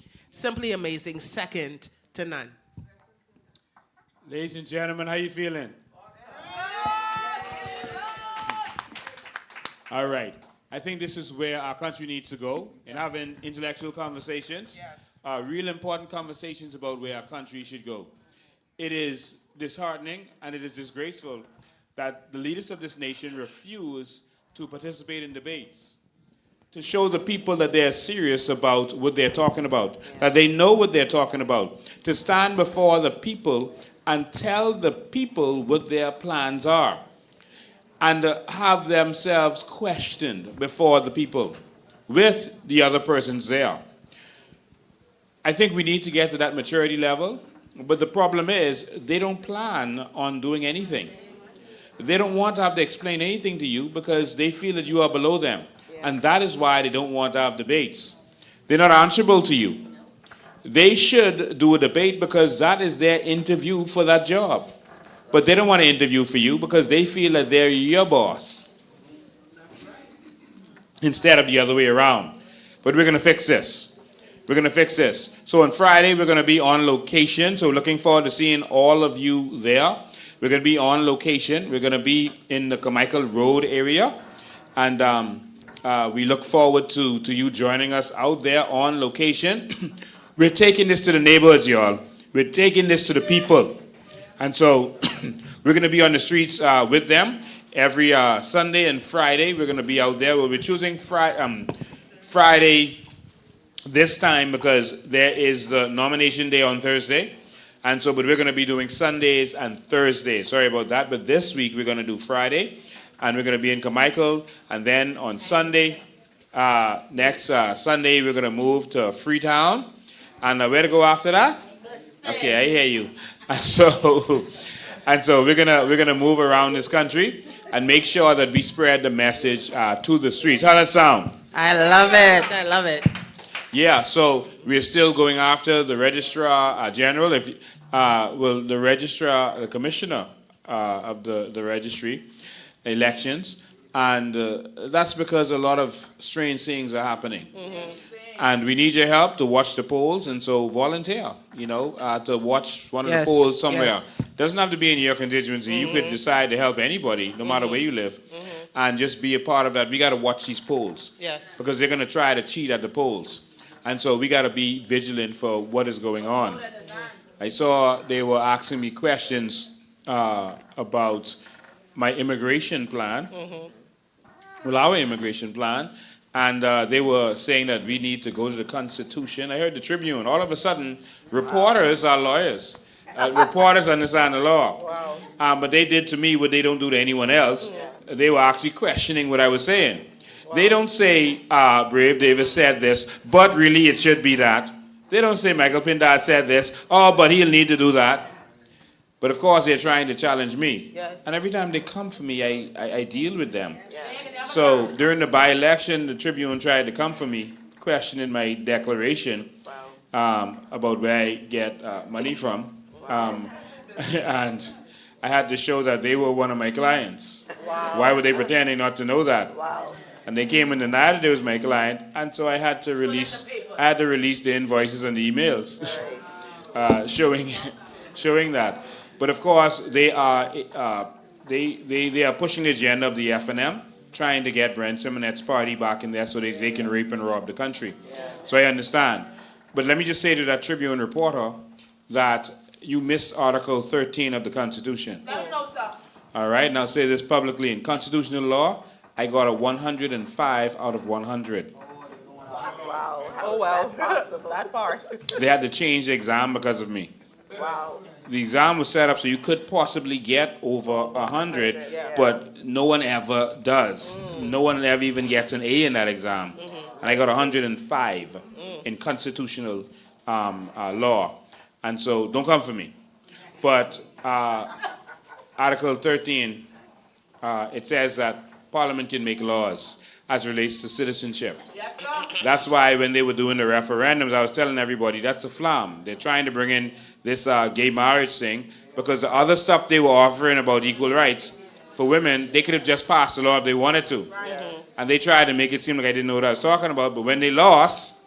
second to none. Ladies and gentlemen, how you feeling? All right. I think this is where our country needs to go in having intellectual conversations, real important conversations about where our country should go. It is disheartening and it is disgraceful that the leaders of this nation refuse to participate in debates, to show the people that they're serious about what they're talking about, that they know what they're talking about, to stand before the people and tell the people what their plans are, and have themselves questioned before the people with the other persons there. I think we need to get to that maturity level, but the problem is they don't plan on doing anything. They don't want to have to explain anything to you because they feel that you are below them, and that is why they don't want to have debates. They're not answerable to you. They should do a debate because that is their interview for that job. But they don't want to interview for you because they feel that they're your boss instead of the other way around. But we're going to fix this. We're going to fix this. So on Friday, we're going to be on location. So looking forward to seeing all of you there. We're going to be on location. We're going to be in the Carmichael Road area. And we look forward to you joining us out there on location. We're taking this to the neighborhoods, y'all. We're taking this to the people. And so we're going to be on the streets with them every Sunday and Friday. We're going to be out there. We'll be choosing Friday this time because there is the nomination day on Thursday. And so, but we're going to be doing Sundays and Thursdays. Sorry about that. But this week we're going to do Friday. And we're going to be in Carmichael. And then on Sunday, next Sunday, we're going to move to Freetown. And where to go after that? Okay, I hear you. And so we're gonna move around this country and make sure that we spread the message to the streets. How that sound? I love it. Yeah, so we're still going after the registrar general. If the registrar, the commissioner of the registry elections, and that's because a lot of strange things are happening. And we need your help to watch the polls, and so volunteer, to watch one of the Yes, polls somewhere. yes. Doesn't have to be in your constituency. You could decide to help anybody, no matter where you live, and just be a part of that. We got to watch these polls. Yes. Because they're going to try to cheat at the polls. And so we got to be vigilant for what is going on. I saw they were asking me questions about my immigration plan. Well, our immigration plan. And they were saying that we need to go to the Constitution. I heard the Tribune. All of a sudden, reporters are lawyers. Reporters understand the law. But they did to me what they don't do to anyone else. They were actually questioning what I was saying. They don't say, Brave Davis said this, but really it should be that. They don't say Michael Pindad said this, oh, but he'll need to do that. But of course, they're trying to challenge me. Yes. And every time they come for me, I deal with them. So during the by-election, the Tribune tried to come for me, questioning my declaration about where I get money from. And I had to show that they were one of my clients. Why were they pretending not to know that? And they came and denied that it was my client, and so I had to release the invoices and the emails showing that. But of course, they are pushing the agenda of the FNM, trying to get Brent Simonette's party back in there so they can rape and rob the country. So I understand. But let me just say to that Tribune reporter that you missed Article 13 of the Constitution. No, sir. All right, and I'll say this publicly. In constitutional law, I got a 105 out of 100. Wow. Oh, well, that part. They had to change the exam because of me. Wow. The exam was set up so you could possibly get over 100, but no one ever does. No one ever even gets an A in that exam. And I got 105 in constitutional law. And so don't come for me. But Article 13, it says that Parliament can make laws as relates to citizenship. Yes, sir. That's why when they were doing the referendums, I was telling everybody that's a flam. They're trying to bring in this gay marriage thing because the other stuff they were offering about equal rights for women, they could have just passed the law if they wanted to. And they tried to make it seem like I didn't know what I was talking about, but when they lost,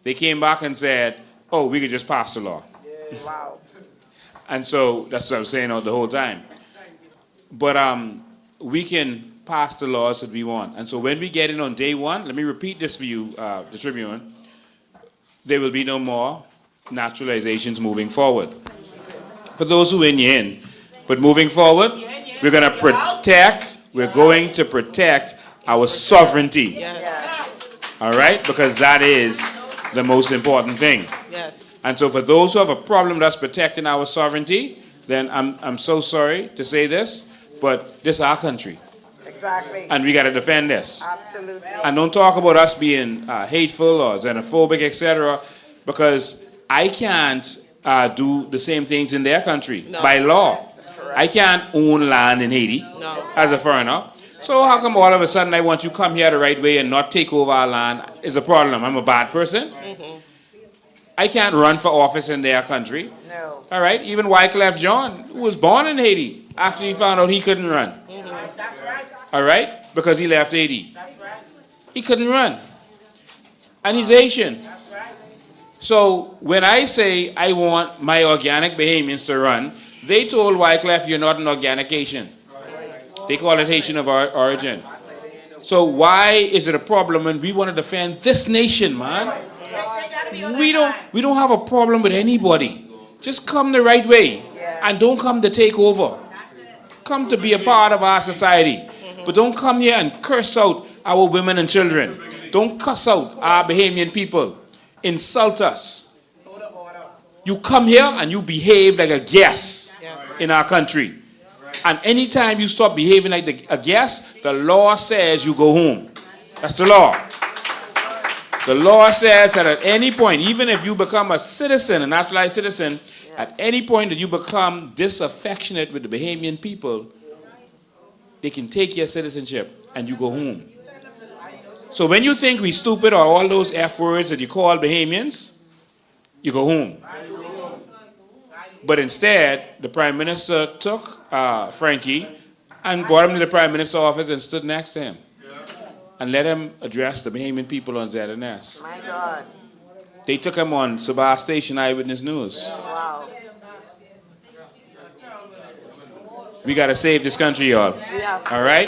they came back and said, oh, we could just pass the law. Wow. And so that's what I was saying all the whole time. But we can pass the laws that we want. And so when we get in on day one, let me repeat this for you, the Tribune, there will be no more naturalizations moving forward. For those who in, you're in. But moving forward, we're going to protect our sovereignty. Yes. All right? Because that is the most important thing. Yes. And so for those who have a problem with us protecting our sovereignty, then I'm so sorry to say this, but this is our country. Exactly. And we got to defend this. Absolutely. And don't talk about us being hateful or xenophobic, etc., because I can't do the same things in their country by law. I can't own land in Haiti as a foreigner. So how come all of a sudden I want you to come here the right way and not take over our land is a problem? I'm a bad person. I can't run for office in their country. No. All right? Even Wyclef Jean, who was born in Haiti, after he found out he couldn't run. That's right. All right? Because he left Haiti. That's right. He couldn't run. And he's Asian. That's right. So when I say I want my organic Bahamians to run, they told Wyclef, you're not an organic Haitian. They call it Haitian of origin. So why is it a problem when we want to defend this nation, man? We don't have a problem with anybody. Just come the right way and don't come to take over. Come to be a part of our society. But don't come here and curse out our women and children. Don't cuss out our Bahamian people. Insult us. You come here and you behave like a guest in our country. And anytime you stop behaving like a guest, the law says you go home. That's the law. The law says that at any point, even if you become a citizen, a naturalized citizen, at any point that you become disaffectionate with the Bahamian people, they can take your citizenship and you go home. So when you think we stupid or all those F words that you call Bahamians, you go home. But instead, the Prime Minister took Frankie and brought him to the Prime Minister's office and stood next to him. And let him address the Bahamian people on ZNS. My God. They took him on Sabah Station Eyewitness News. Wow. We got to save this country, y'all. Yeah. All right?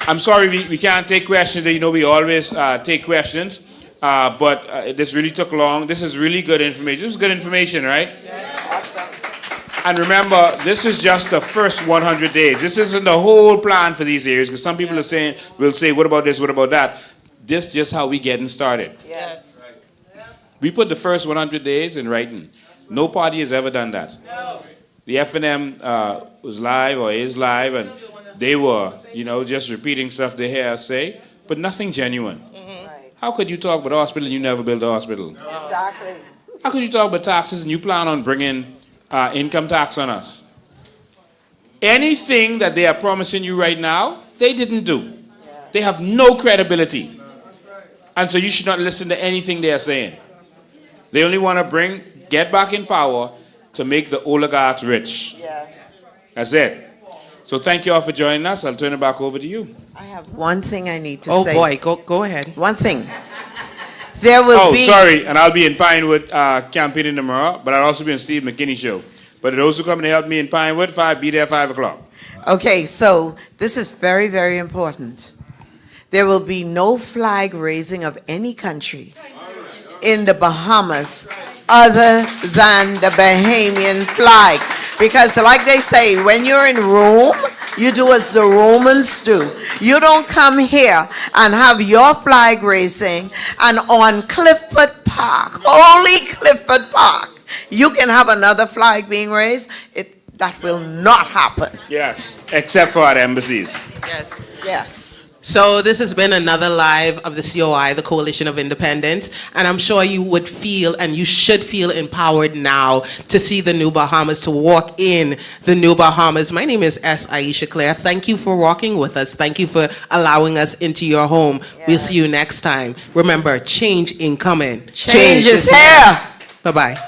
I'm sorry we can't take questions. You know, we always take questions. But this really took long. This is really good information. This is good information, right? Awesome. And remember, this is just the first 100 days. This isn't the whole plan for these areas, because some people will say, what about this, what about that? This is just how we getting started. Yes. We put the first 100 days in writing. No party has ever done that. The FNM was live or is live, and they were, just repeating stuff they hear us say, but nothing genuine. How could you talk about hospital and you never build a hospital? Exactly. How could you talk about taxes and you plan on bringing income tax on us? Anything that they are promising you right now, they didn't do. They have no credibility. And so you should not listen to anything they are saying. They only want to get back in power to make the oligarchs rich. Yes. That's it. So thank you all for joining us. I'll turn it back over to you. I have one thing I need to Oh say. boy, go ahead. One thing. There will Oh, be. sorry, and I'll be in Pinewood campaigning tomorrow, but I'll also be on Steve McKinney's show. But those who come to help me in Pinewood, be there 5 o'clock. Okay, so this is very, very important. There will be no flag raising of any country in the Bahamas other than the Bahamian flag. Because like they say, when you're in Rome, you do as the Romans do. You don't come here and have your flag raising and on Clifford Park, holy Clifford Park, you can have another flag being raised. That will not happen. Yes, except for our embassies. Yes. Yes. So this has been another live of the COI, the Coalition of Independence, and I'm sure you would feel, and you should feel, empowered now to see the new Bahamas, to walk in the new Bahamas. My name is S. Aisha Claire. Thank you for walking with us. Thank you for allowing us into your home. We'll see you next time. Remember, change incoming. Change is here. Bye-bye.